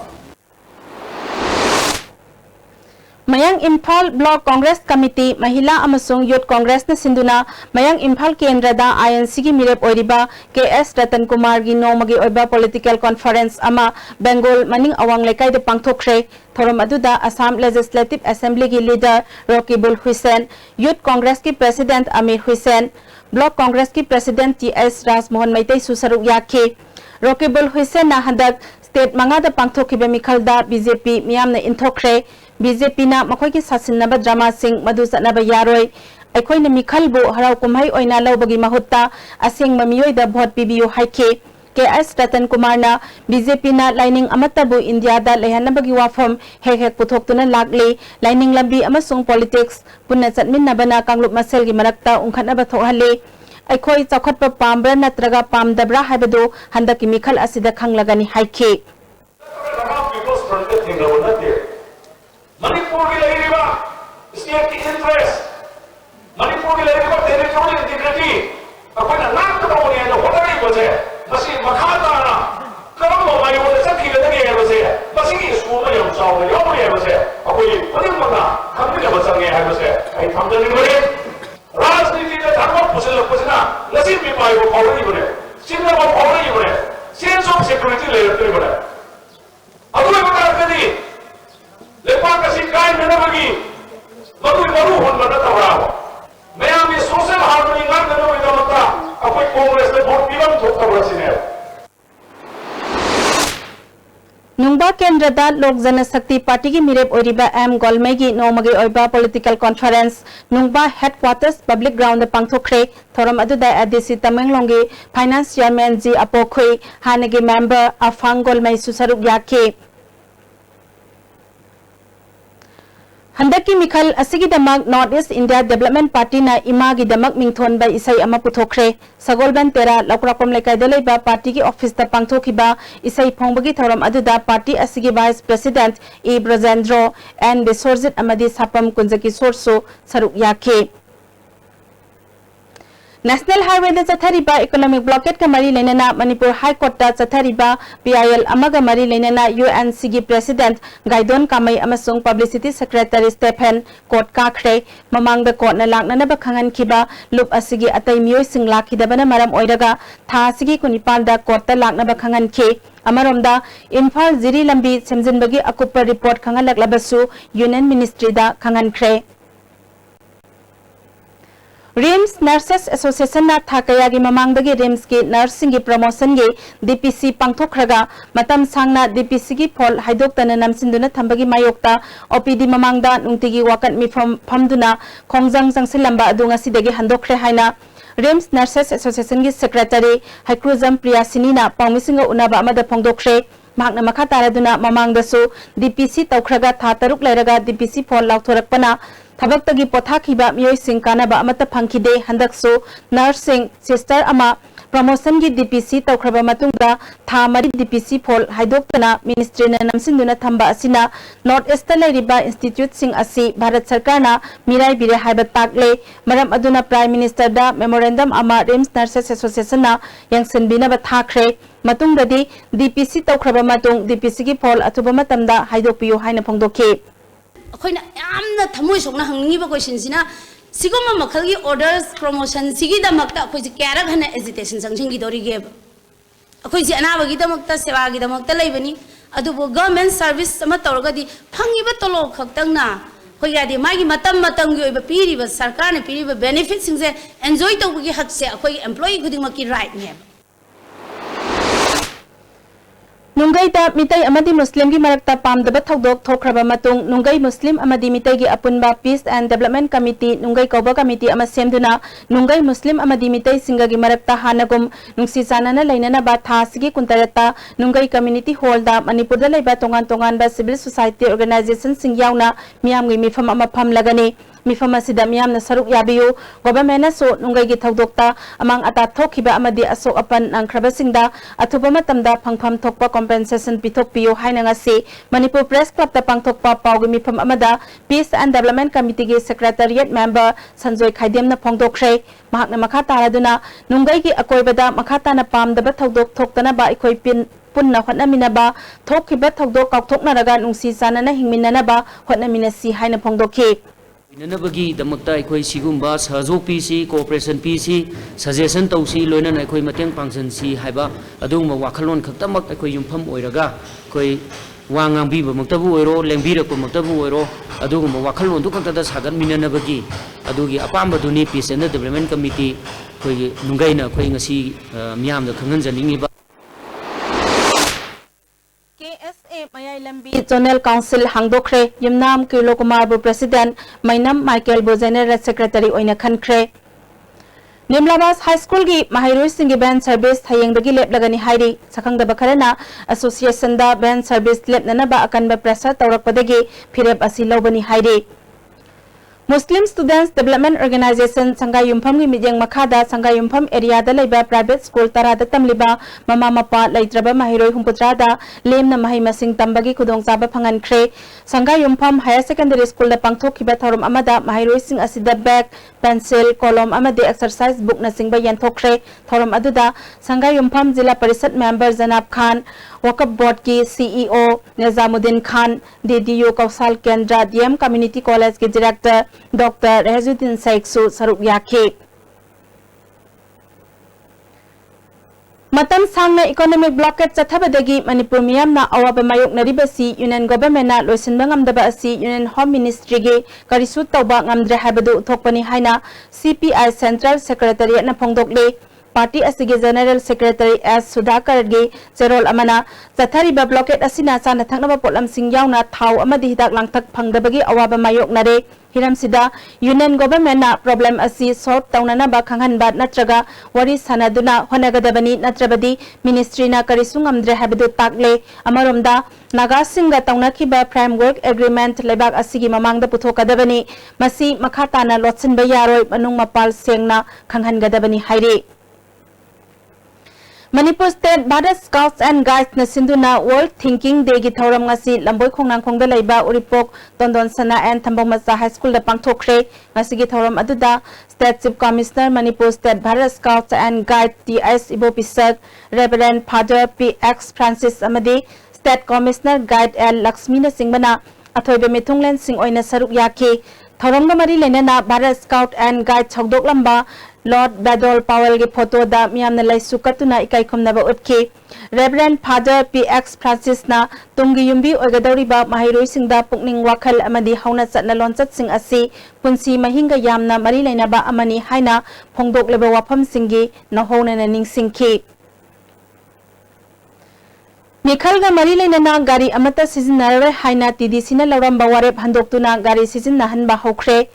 Mayang Imphal Block Congress Committee Mahila Amasung Youth Congress na sinduna Mayang Imphal Kendra da INC gi mirep oiriba KS Ratan Kumar gi nomagi oiba political conference ama Bengal maning awang lekai de pangthokre thorom aduda Assam Legislative Assembly gi leader Rokibul Hussain Youth Congress ki President Amir Hussain Block Congress ki President TS Ras Mohan Maitai susaruk yakhe Rokibul Hussain na handak state manga da pangthokiba mikhalda BJP miyam na inthokre BJP na makhoi ki sasinaba drama sing madu satnaba yaroi aikoi na mikhalbu harau kumhai oina lawbagi mahutta aseng mamiyoi da vote pibiu haike KS Ratan Kumar na BJP na lining amatabu India da lehanabagi wafam hek puthok tuna lagli lining lambi amasung politics punna chatminnaba na kanglup masel gi marakta ungkhatnaba thohale aikoi chakhatpa pambra natraga pamdabra haibadu handaki mikhal asida khanglagani haike Manipur ki lehriba state ki interest Manipur ki lehriba territorial integrity akoina nak to ne no hodai bose masi makhata na karam mo mai wo sakhi le dage bose masi ki school ma yom saw yo mo ye bose akoi pari manga khamni le basang ye hai bose ai thamda ni bole rajniti le dharma pusel pusna nasi mi pai wo khawri bole sinna wo khawri bole sense of security le yotri bole adoi bata kadi Lepa कसी काय में न बगी मरु होन बना तवरा मैं आमी social harmony ना करनो इदा मता अकोई कांग्रेस ने वोट पीवन थोक तवरा सिने Nungba Kendra da Lok Jana Shakti Party ki mirep oiriba M Golmegi nomagi oiba political conference Nungba headquarters public ground da pangthokre thoram adu da ADC Tamenglongi finance chairman G Apokhoi hanagi member Afang Golmai susaruk yakhe Handaki Mikhal asigi damak North East India Development Party na imagi damak mingthon by isai ama puthokre Sagolban Tera Lakrakom lekai dalaiba party ki office da pangthokiba isai phongbagi thoram aduda party asigi vice president E Brajendro and Bisorjit amadi sapam kunjaki sorso saruk yakhe National Highway da chathariba economic blockade ka mari lenana Manipur High Court da chathariba PIL amaga mari lenana UNCG President Gaidon Kamai amasung Publicity Secretary Stephen Court kakre mamang da court na lakna na bakhangan kiba lup asigi atai miyoi sing lakhidabana maram oiraga tha asigi kunipal da court ta lakna bakhangan ke amaromda Imphal Jiri lambi semjinbagi akupa report khangalak labasu Union Ministry da khangan kre RIMS Nurses Association na thakayagi mamangdagi RIMS ki nursing ki promotion gi DPC pangthokraga matam sangna DPC ki phol haidoktana namsinduna thambagi mayokta OPD mamangda nungtigi wakat mi famduna khongjang jangsilamba adunga sidagi handokre haina RIMS Nurses Association ki secretary Haikruzam Priyasini na pangmisinga unaba amada phongdokre mahakna makha taraduna mamangdasu DPC tawkhraga tha taruk lairaga DPC phol lauthorakpana Thabak pothakiba miyoi sing kanaba amata phangkhide handakso nursing sister ama promotion gi DPC tawkhraba matungda tha mari DPC phol haidoktana ministry na namsinduna thamba asina North East lairiba institute sing asi Bharat Sarkar na mirai bire haiba takle maram aduna Prime Minister da memorandum ama RIMS Nurses Association na yangsen bina ba thakre matungdadi DPC tawkhraba matung DPC gi phol atuba matamda haidokpiyo haina phongdokhe अखोइना यामना थमोय सोकना हंगनिबा question सिना सिगोमा मखलगी orders promotion सिगी दमकता अखोइ जे क्यारा घना एजिटेशन संगसिंगी दोरिगे अखोइ जे अनाबगी दमकता सेवागी दमकता लेबनी अदुबो गवर्नमेंट सर्विस अमा तौरगदी फंगिबा तोलो खक्तंगना अखोइ यादि मागी मतम मतमगी ओइबा पीरिबा सरकार ने पीरिबा बेनिफिट सिंगजे एन्जॉय तौबगी हक से अखोइ एम्प्लॉई खुदिमकी राइट ने Nungay da mitay amadi Muslim gi marakta pamdaba thokdok thokraba matung nungay Muslim amadi mitay gi apunba Peace and Development Committee nungay kauba committee ama semduna nungay Muslim amadi mitay singa gi marakta hanagum nungsi sanana lainana ba tha sigi kuntarata nungay community hall da Manipur da laiba tongan ba civil society organization sing yauna miyam gi mifam ama phamlagani mifam asida miyam na saruk yabiyu government na so nungay gi thokdokta amang ata thokhiba amadi asok apan nangkraba singda athuba matamda phangpham thokpa compensation pithok piyo haina ngasi Manipur Press Club ta pangthokpa pawgi mifam amada Peace and Development Committee gi secretariat member Sanjoy Khaidem na phongdokre mahakna makha taraduna nungay gi akoibada makha tana pamdaba thokdok thoktana ba ikoi pin punna hotnamina ba thokhiba thokdok kaukthokna raga nungsi sanana hingminana ba hotnamina si haina phongdokhi Nanabagi damakta ikoi sigumba sahajok pisi cooperation pisi suggestion tausi loina na ikoi mateng pangsan si haiba adungma wakhalon khaktamak ikoi yumpham oiraga ikoi wangang biba maktabu oiro lengbira ko maktabu oiro adungma wakhalon du khakta da sagan minanabagi adugi apamba duni Peace and Development Committee ikoi nungaina ikoi ngasi miyam da khangan janingi ba KSA Mayai Lambi Zonal Council Hangdokre Yumnam Kilo Kumar bu President Mainam Michael bu General Secretary oina khankre Nimlabas High School gi Mahirui Singh band service hayeng dagi lep lagani hairi sakhang da bakharana association da band service lep nana ba akan ba pressure tawrak padagi phirep asi lobani hairi Muslim Students Development Organization Sangai Yumpham gi mijeng makhada Sangai Yumpham area da laiba private school tara da tamliba mama mapa laitraba mahiroi humputra da lemna mahai masing tambagi khudong chaba phangan khre Sangai Yumpham Higher Secondary School da pangthokhiba thorum amada mahiroi sing asida bag pencil kolom amade exercise book na singba yanthokre thorum aduda Sangai Yumpham Jila Parishad member Zanab Khan Wakaf Board ki CEO Nizamuddin Khan DDU Kausal Kendra DM Community College ki director Dr. Rezuddin Saiksu Saruk Yake Matam sangna economic blockade chathabadagi Manipur miyamna awaba mayok naribasi Union government na loisinba ngamdaba asi Union Home Ministry gi karisu tawba ngamdre habadu thokpani haina CPI Central Secretariat na phongdokle Party asigi General Secretary S Sudhakar gi Zerol amana chathariba blockade asina sana thaknaba potlam sing yauna thau amadi hidak langthak phangdabagi awaba mayok nare hiram sida Union government na problem asi solve taunana ba khanghan bat natraga wari sanaduna honagadabani natrabadi ministry na karisungamdre habadu takle amaromda Naga Singha taunakhiba framework agreement lebak asigi mamangda puthokadabani masi makhatana lotsinba yaroi manung mapal sengna khanghan gadabani hairi Manipur State Bharat Scouts and Guides na sinduna World Thinking Day gi thoram ngasi lamboi khongnang khongda leiba Uripok Tondon Sana and Thambongmacha High School da pangthokre ngasi gi thoram aduda State Chief Commissioner Manipur State Bharat Scouts and Guides TS Ibo Pisak Reverend Father PX Francis amadi State Commissioner Guide L Lakshmina Singbana athoibe mithunglen sing oina saruk yake thoramga mari lenana Bharat Scout and Guide chhogdok lamba Lord Badol Powell ge photo da miyamna laisu katuna ikai khumnaba utki Reverend Father PX Francis na tumgi yumbi oigadoriba mahiroi singda pukning wakhal amadi hauna chatna lonchat sing asi punsi mahinga yamna mari lainaba amani haina phongdok leba wafam singi nahona na ningsingki Mikhalga mari lainana gari amata sizinare haina TDC na lawramba warep handoktuna gari sizinnahanba hokre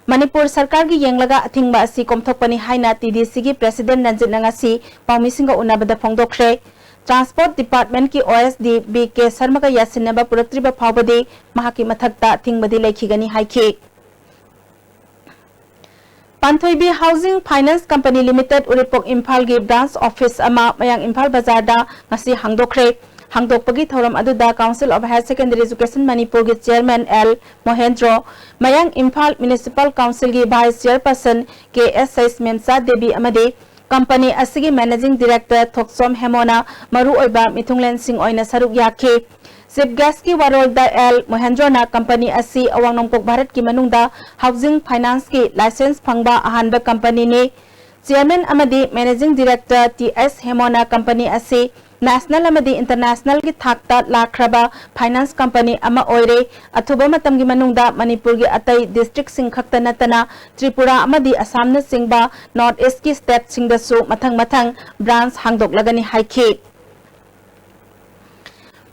Manipur Sarkar gi yenglaga athingba asi komthokpani haina TDC gi President Ranjit Nangasi Paumisinga unabada phongdokre Transport Department ki OSD BK Sharma ga yasinaba puraktriba phawbadi mahaki mathakta athingbadi lekhigani haiki Panthoibi Housing Finance Company Limited Uripok Imphal gi branch office ama mayang Imphal bazar da ngasi hangdokre Hangdokpagi thoram aduda Council of Higher Secondary Education Manipur gi Chairman L Mohendro Mayang Imphal Municipal Council gi Vice Chairperson KS Memsa Devi amade company asigi Managing Director Thoksom Hemona maru oiba mithunglen sing oina saruk yake Chief Guest ki warol da L Mohendro na company asi awang nongpok Bharat ki manungda housing finance ki license phangba ahanba company ni Chairman amadi Managing Director TS Hemona company asi National amadi international ki thakta lakraba finance company ama oire athuba matam gi manungda Manipur gi atai district sing khakta natana Tripura amadi Assam na singba North East ki state singda su mathang branch hangdok lagani haiki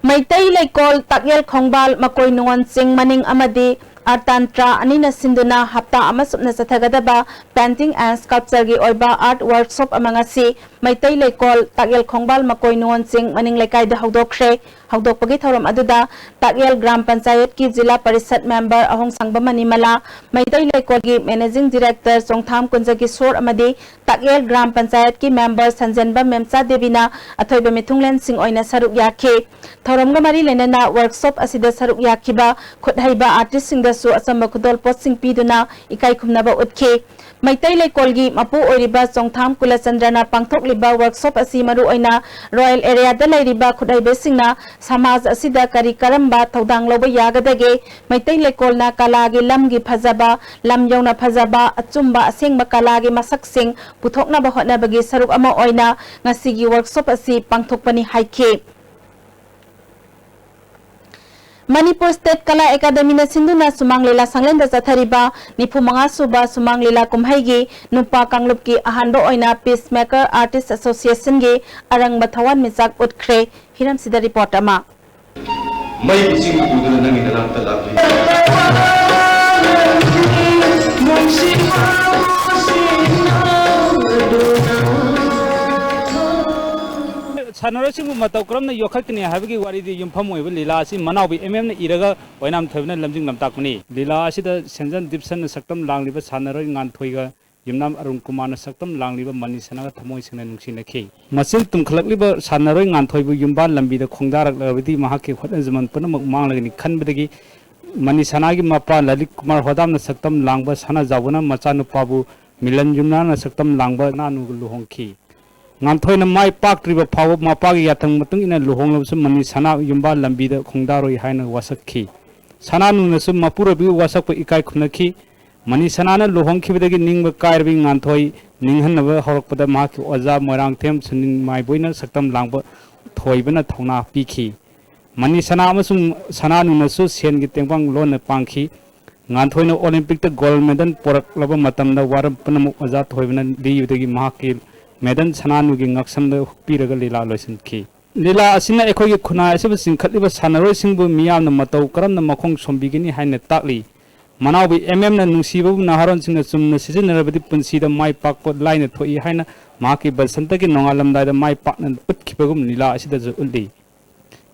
Maitai Laikol Takyel Khongbal Makoi Nuan Sing Maning Amadi Artantra Anina Sinduna Hapta Amasupna Sathagadaba Painting and Sculpture gi Oiba Art Workshop Amangasi Maitai Laikol Takyel Khongbal Makoi Nuan Sing Maning Laikai da Haudokre Haudokpagi Thoram Aduda Takyel Gram Panchayat ki Zilla Parisad Member Ahong Sangba Manimala Maitai Laikol gi Managing Director Songtham Kunjagi Sor Amadi Takyel Gram Panchayat ki Member Sanjanba Memsa Devina Athoiba Mithunglen Sing Oina Saruk Yakhe Thoramga Mari Lenana Workshop Asida Saruk Yakiba Khudhaiba Artist Sing da Su Asamba Kudol Pot Sing Piduna Ikai Khumnaba Utke Maitai Laikol gi Mapu Oiriba Songtham Kulasandrana Pangthok Liba Workshop Asi Maru Oina Royal Area da Lairiba Khudhaiba Singna Samaj Asida Kari Karamba Thodang Loba Yagadage Maitai Laikol na Kalagi Lamgi Phajaba Lam Yona Phajaba Achumba Asengba Kalagi Masak Sing Puthokna ba hotnabagi saruk ama oina ngasigi workshop asi pangthokpani haike Manipur State Kala Academy na sinduna sumang lila sanglenda zathariba nipumanga suba sumang lila kumhaigi nupa kanglupki ahanba oina Peacemaker Artist Association ge arang bathawan misak utkre hiram sida report ama mai sing buduna nangi dalam talak Sanarasing matau kram na yokhatni habigi wari di yumpham oiba lila asi manawi mm na iraga oinam thabna lamjing lamtakuni lila asi da senjan dipsan saktam langliba sanaroi ngan thoiga yumnam arun kumar na saktam langliba mani sanaga thamoi singna nungsinakhi masil tumkhlagliba sanaroi ngan thoibu yumba lambi da khongdarak labidi mahaki khodanjman punamak manglagni khanbadagi mani sanagi mapa lalik kumar hodam na saktam langba sana jabuna machanu pabu milan yumna na saktam langba nanu luhongki Nganthoi na mai pak triba phaw mapagi yathang matung ina luhong labsum mani sana yumba lambi da khongdaroi haina wasakhi sana nu na sum mapura bi wasak pa ikai khunakhi mani sana na luhong khibadagi ningba kairbi nganthoi ninghan na horok pada ma ki oja moirang them sunin mai boina saktam langba thoibana thongna pikhi mani sana amasum sana nu na su sen gi tengpang lon na pangkhi nganthoi na olympic ta gold medal porak laba matam da waram panamu oja thoibana li yudagi ma ki Medan Sananu gi ngaksam da piraga lila loisin ki lila asina ekhoi khuna asiba singkhatliba sanaroi singbu miyam na matau karam na makhong sombigini haina takli manawi mm na nungsibu naharon singna sumna sijinarabadi punsi da mai pakpo laina thoi haina maki basanta gi nongalamdai da mai pakna utkibagum lila asida zu uldi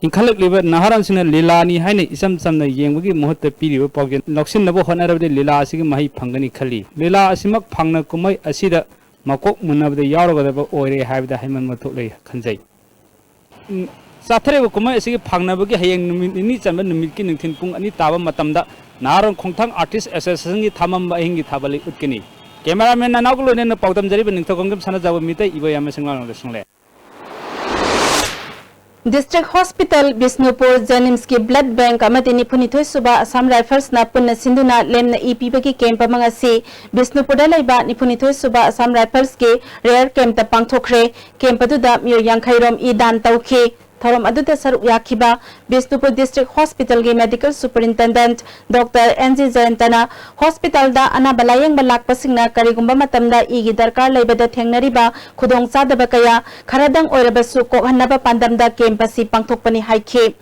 inkhalakliba naharon singna lila ni haina isam samna yengbugi muhatta piriba pawgen loksin nabo honarabadi lila asigi mahi phangani khali lila asimak phangna kumai asida Makok munabda yarogadaba oire habda haiman matulay khanjai sathare kuma asigi phangnabagi hayeng ni chanba numit ki ningthin pung ani taba matamda naron khongthang artist association gi thamam ba hingi thabali utkini cameraman na naglo ne pawdam jari ba ningthokongam sana jawa mitai ibayama singlang sungle District Hospital Bisnupur Janimski Blood Bank amati nipunithoi suba Assam Rifles na punna sinduna lemna EP bagi camp amangasi Bisnupur da laiba nipunithoi suba Assam Rifles ke rare camp ta pangthokre camp aduda mio yangkhairom I dan tawkhi thorom aduda saruk yakhiba Bisnupur District Hospital ge Medical Superintendent Dr. NG Jayantana Hospital da ana balayang balak pasingna karigumba matamda igi darkar laibada thengnariba khudong chadaba kaya kharadang oirabasu kokhanaba pandamda campasi pangthokpani haikhe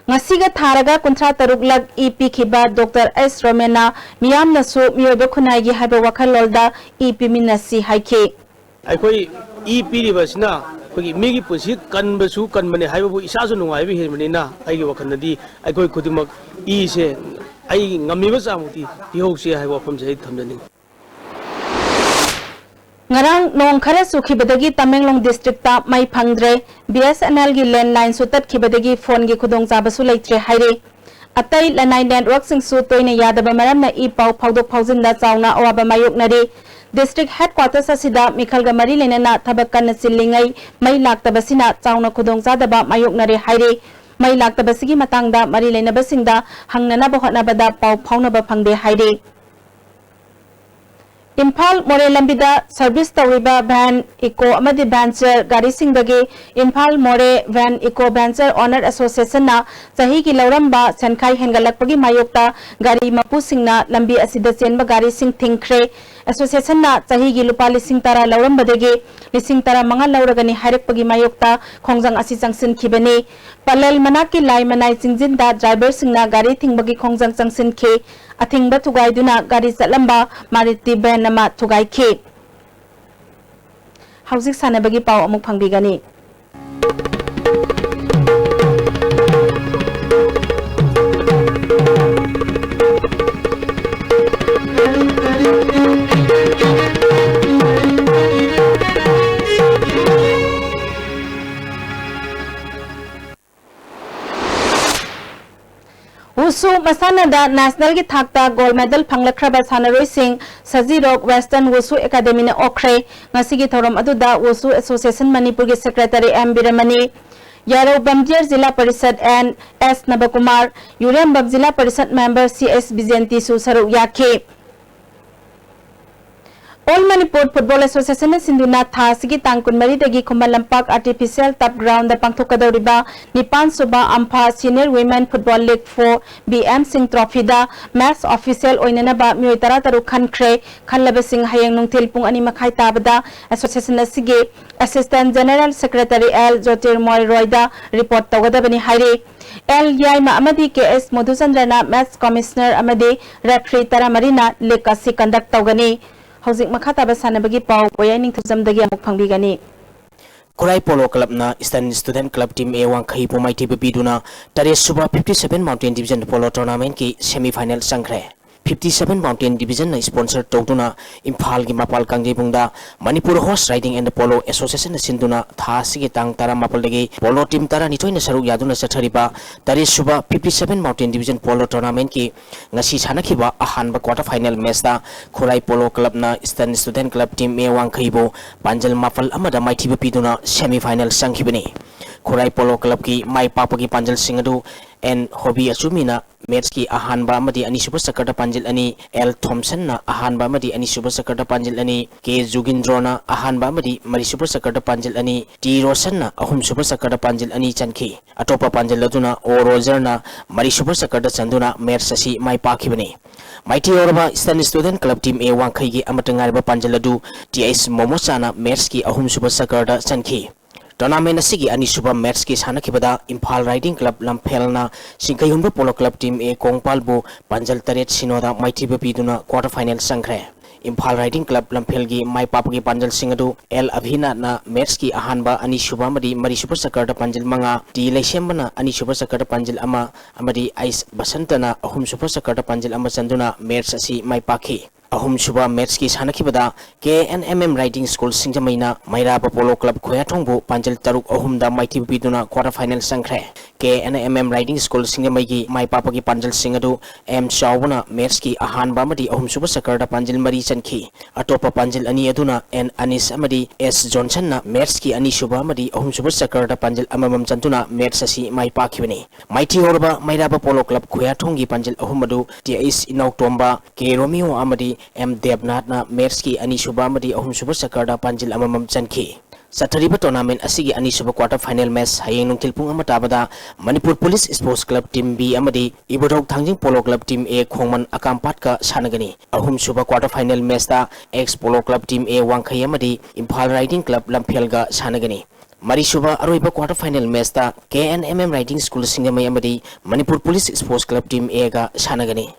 ngasiga tharaga kuntra taruk lag EP khiba Dr. S Romena miyamna su miyoba khunai gi haba wakhalolda EP minasi haikhe aikoi EP ribasna kogi migi pusi kanbasu kanbane haibabu isasu nungai bi hirmanina aigi wakhanadi aikoi kudimak E se ai ngamiba samuti ihokse haiba famse thamjani ngarang nong khara sukhibadagi Tamenglong district ta mai phangdre BSNL gi landline su tat khibadagi phone gi khudong jabasu leitre haire atai lanai network sing su toina yadaba maram na I pau phawdok phawjin da chawna awaba mayok nari District Headquarters asida Mikhalga Mari Lenana Thabakan Silingai Mai Laktabasina Chawna Khudong Jadaba Mayok Nare Haire Mai Laktabasigi Matangda Mari Lenabasinda Hangnana Bahotnabada Pau Phaunaba Phangde Haire Imphal More Lambida Service Tawriba Van Eco Amadi Bancher Gari Singdagi Imphal More Van Eco Bancher Honor Association na Sahi ki Lauramba Sankai Hengalakpagi Mayokta Gari Mapu Singna Lambi Asida Chenba Gari Sing Thingkre association na chahi gi lupa lising tara lauram badege lising tara manga lauragani hairak pagi mayokta khongjang asi changsin khibani palal manaki lai manai jingjin da driver singna gari thingbagi khongjang changsin khe athingba thugai duna gari chatlamba maruti van ama thugai khe hauzik sanabagi pau amuk phangbigani Wusu masana da national ki thakta gold medal phanglakhraba sanaroi sing Sajirok Western Wusu Academy na okre ngasi gi thoram aduda Wusu Association Manipur ki secretary M Biramani Yaro Bamjer Zilla Parishad and S Nabakumar Yurembab Zilla Parishad member CS Bijanti su saru yakhe All Manipur Football Association na sinduna tha sigi tangkun mari dagi Khumbal Lampak Artificial Turf Ground da pangthokadoriba Nipan Suba Ampha Senior Women Football League 4 BM Singh Trophy da match official oinana ba mioi tara taru khankhre khanlaba sing hayang nungthil pung ani makhai tabada association asigi Assistant General Secretary L Jyotirmoy Roy da report tawgadabani haire L Yaima amadi KS Madhuchandrana match commissioner amadi referee tara marina league asi conduct tawgani Hauzik makhataba sanabagi pau oyai ningthujamdagi amuk phangbigani Kurai Polo Club na Eastern Student Club Team A1 khai pomai tibe biduna tare suba 57 Mountain Division Polo Tournament ki semi final sangkhre 57 Mountain Division na sponsor tawduna Imphal gi mapal kangjei bungda Manipur Horse Riding and Polo Association na sinduna tha sigi tang tara mapal degi polo team tara nitoi na saruk yaduna sathariba tare suba 57 Mountain Division Polo Tournament ki ngasi sanakhiba ahanba quarter final match da Kurai Polo Club na Eastern Student Club Team A1 khaibo panjal mapal amada maithiba piduna semi final sangkhibani Kurai Polo Club ki mai papagi panjal singadu and hobby asumina match ki ahanba amadi ani super sakarta panjil ani L Thompson na ahanba amadi ani super sakarta panjil ani K Jugindro na ahanba amadi mari super sakarta panjil ani T Roshan na ahum super sakarta panjil ani chankhi atopa panjil laduna O Roger na mari super sakarta chanduna match asi mai pakhibani Mighty Orba Eastern Student Club Team A1 khaigi amatangarba panjil ladu TS Momosa na match ki ahum super sakarta chankhi Tournament asigi ani suba match ki sanakibada Imphal Riding Club Lamphelna Singkayhunba Polo Club Team A Kongpalbu Panjal Taret Sinoda Maithiba piduna quarter final sangkhre Imphal Riding Club Lamphelgi mai papagi panjal singadu L Abhina na match ki ahanba ani suba madi mari super sakarta panjal manga T Laisembana ani super sakarta panjal ama amadi Ice Basantana ahum super sakarta panjal ama chanduna match asi mai pakhi ahum suba match ki sanakibada KNMM Riding School Singjamaina Mairaba Polo Club Khoyathongbu panjal taruk ahum da maithiba piduna quarter final sangkhre KNMM Riding School Singjamaigi mai papagi panjal singadu M Chawbana match ki ahanba amadi ahum suba sakarta panjal mari chankhi atopa panjal ani aduna N Anis amadi S Johnson na match ki ani suba amadi ahum suba sakarta panjal amamam chantuna match asi mai pakhibani Mighty Orba Mairaba Polo Club Khoyathonggi panjal ahum adu TS Inoktomba K Romeo amadi M Devnath na match ki ani suba amadi ahum suba sakarta panjal amamam chankhi Sathariba tournament asigi ani suba quarter final match hayeng nungtil pung amata bada Manipur Police Sports Club Team B amadi Ibodok Thangjing Polo Club Team A Khongman Akampat ka sanagani ahum suba quarter final match da X Polo Club Team A Wangkhai amadi Imphal Riding Club Lamphelga ga sanagani Mari suba aroiba quarter final match da KNMM Riding School Singamai amadi Manipur Police Sports Club Team A ga sanagani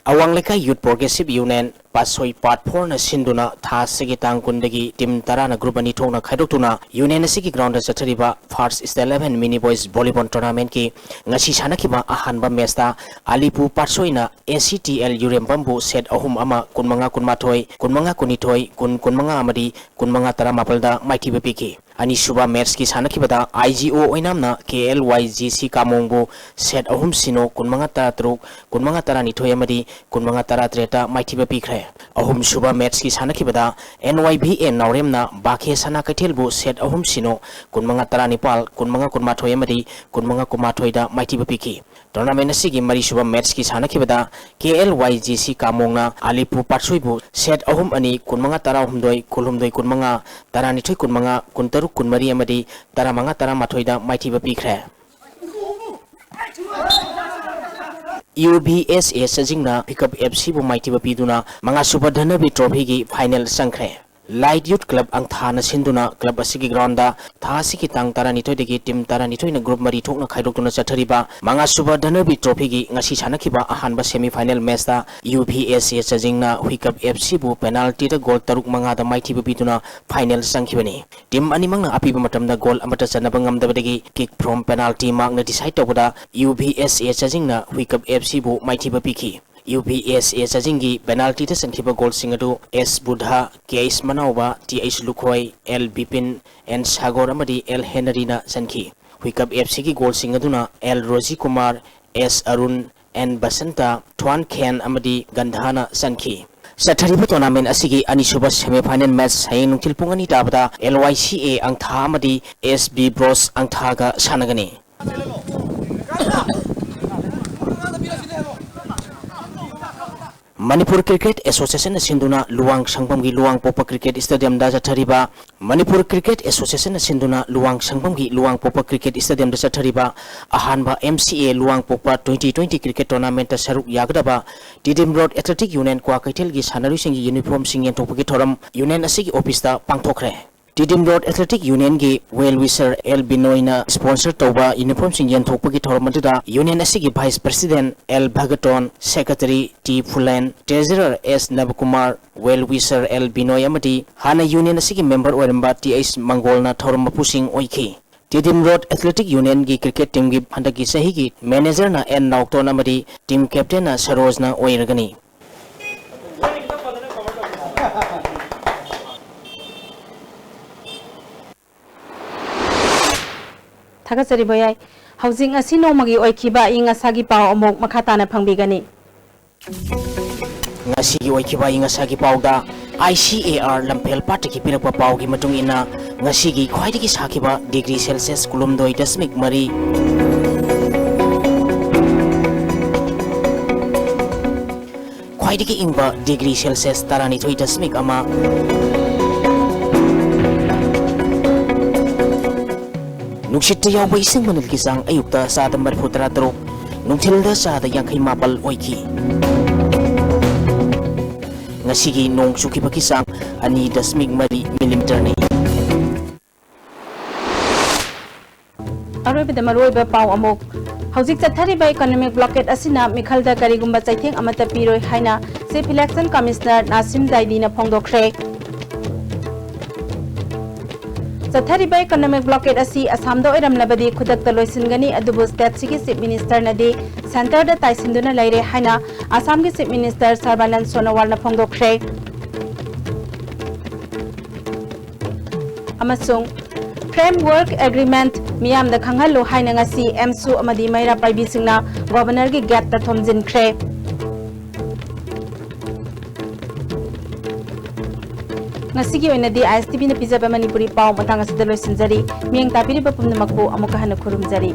Awang Leka Youth Progressive Union Pasoi Part 4 na sinduna tha sigi tangkundagi team tarana group ani thongna khaidokuna union asigi ground da chathariba first 11 mini boys volleyball tournament ki ngasi sanakiba ahanba match da Alipu Patsoi na ACTL Urembambu set ahum ama kunmanga kunmathoi kunmanga kunithoi kunmanga amadi kunmanga taramapal da maithiba piki ani suba match ki sanakibada IGO oinamna KLYGC Kamongbu set ahum sino kunmanga taratruk kunmanga taranithoi amadi kunmanga taratreta maithiba pikre ahum suba match ki sanakibada NYBA Nauremna Bakhe Sana Kaithelbu set ahum sino kunmanga taranipal kunmanga kunmathoi amadi kunmanga kumathoi da maithiba piki tournament asigi mari suba match ki sanakibada KLYGC Kamongna Alipu Patsoibu set ahum ani kunmanga tarahumdoi kulhumdoi kunmanga taranithoi kunmanga kuntaruk kunmari amadi taramanga taramathoi da maithiba pikre UBSA sajingna pickup FC bu maiti ba piduna manga super dhanabi trophy gi final sangkhre Light Youth Club ang thana sinduna club asigi grounda tha sigi tang tara nitoi degi team tara nitoi na group mari thokna khaidokna chathariba manga super dhanabi trophy gi ngasi sanakhiba ahanba semi final match ta UBSA sajingna pickup FC bu penalty da goal taruk manga da maiti ba piduna final sangkhibani team ani mangna apiba matamda goal amata chanaba ngamdabadagi kick from penalty magna decide tawada UBSA sajingna pickup FC bu maiti ba piki UPSA sajingi penalty ta sankhiba goal singadu S Budha KS Manauba TH Lukhoi L Bipin N Sagor amadi L Henry na sankhi Wikap FC ki goal singaduna L Roji Kumar S Arun N Basanta Tuan Ken amadi Gandhana sankhi Sathariba tournament asigi anisuba semi final match hayeng nungtil pungani tabada LYCA ang tha amadi SB Bros ang thaga sanagani Manipur Cricket Association sinduna luang sangbam gi luang popa cricket stadium da chathariba Manipur Cricket Association sinduna luang sangbam gi luang popa cricket stadium da chathariba ahanba MCA luang popa 2020 cricket tournament ta saruk yagdaba Didim Road Athletic Union kwa kaitel gi sanaru singi uniform singyen thopagi thoram union asigi office ta pangthokre Didim Road Athletic Union gi well-wisher L Binoyna sponsor tauba uniform singyen thokpagi thormatuda Union asigi Vice President L Bhagaton Secretary T Fulan Treasurer S Nabkumar well-wisher L Binoy amati hana Union asigi member oiramba TH Mangolna thormapusing oiki Didim Road Athletic Union gi cricket team gi handaki sahi gi manager na N Naukton amati team captain na Saroj na oiragani Thakasari boyai housing asino magi oikiba inga sagi pau amok makhatana phangbigani ngasi gi oikiba inga sagi pau da ICAR lampel party ki pirakpa pau gi matung ina ngasi gi khwaidi gi sakiba degree Celsius kulumdoi dasmik mari khwaidi gi ingba degree Celsius tarani thoi dasmik ama Nukshita yaw isang manil kisang ayukta sa atam marputra truk nungtilda sa ada yang kay mapal oiki ngasigi nung suki pakisang ani dasmig mari milimeter ni Aroy bida maroy ba pau amok Haujik chathari ba economic blockade asina mikhalda karigumba chaitheng amata piroi haina Chief Election Commissioner Nasim Zaidi na phongdokre Chathari ba economic blockade asi Assam da oiram labadi khudak ta loisingani adubu state sigi Chief Minister nadi center da taisinduna laire haina Assam gi Chief Minister Sarbanand Sonowal na phongdokre amasung framework agreement miyam da khanghallo haina ngasi MSU amadi maira paibi singna governor gi gate ta thomjinkhre ngasigi oinadi ISTV na pizaba Manipuri pau matang asida loisinjari miyang tapiri ba pumnamakbu amuka hana khurumjari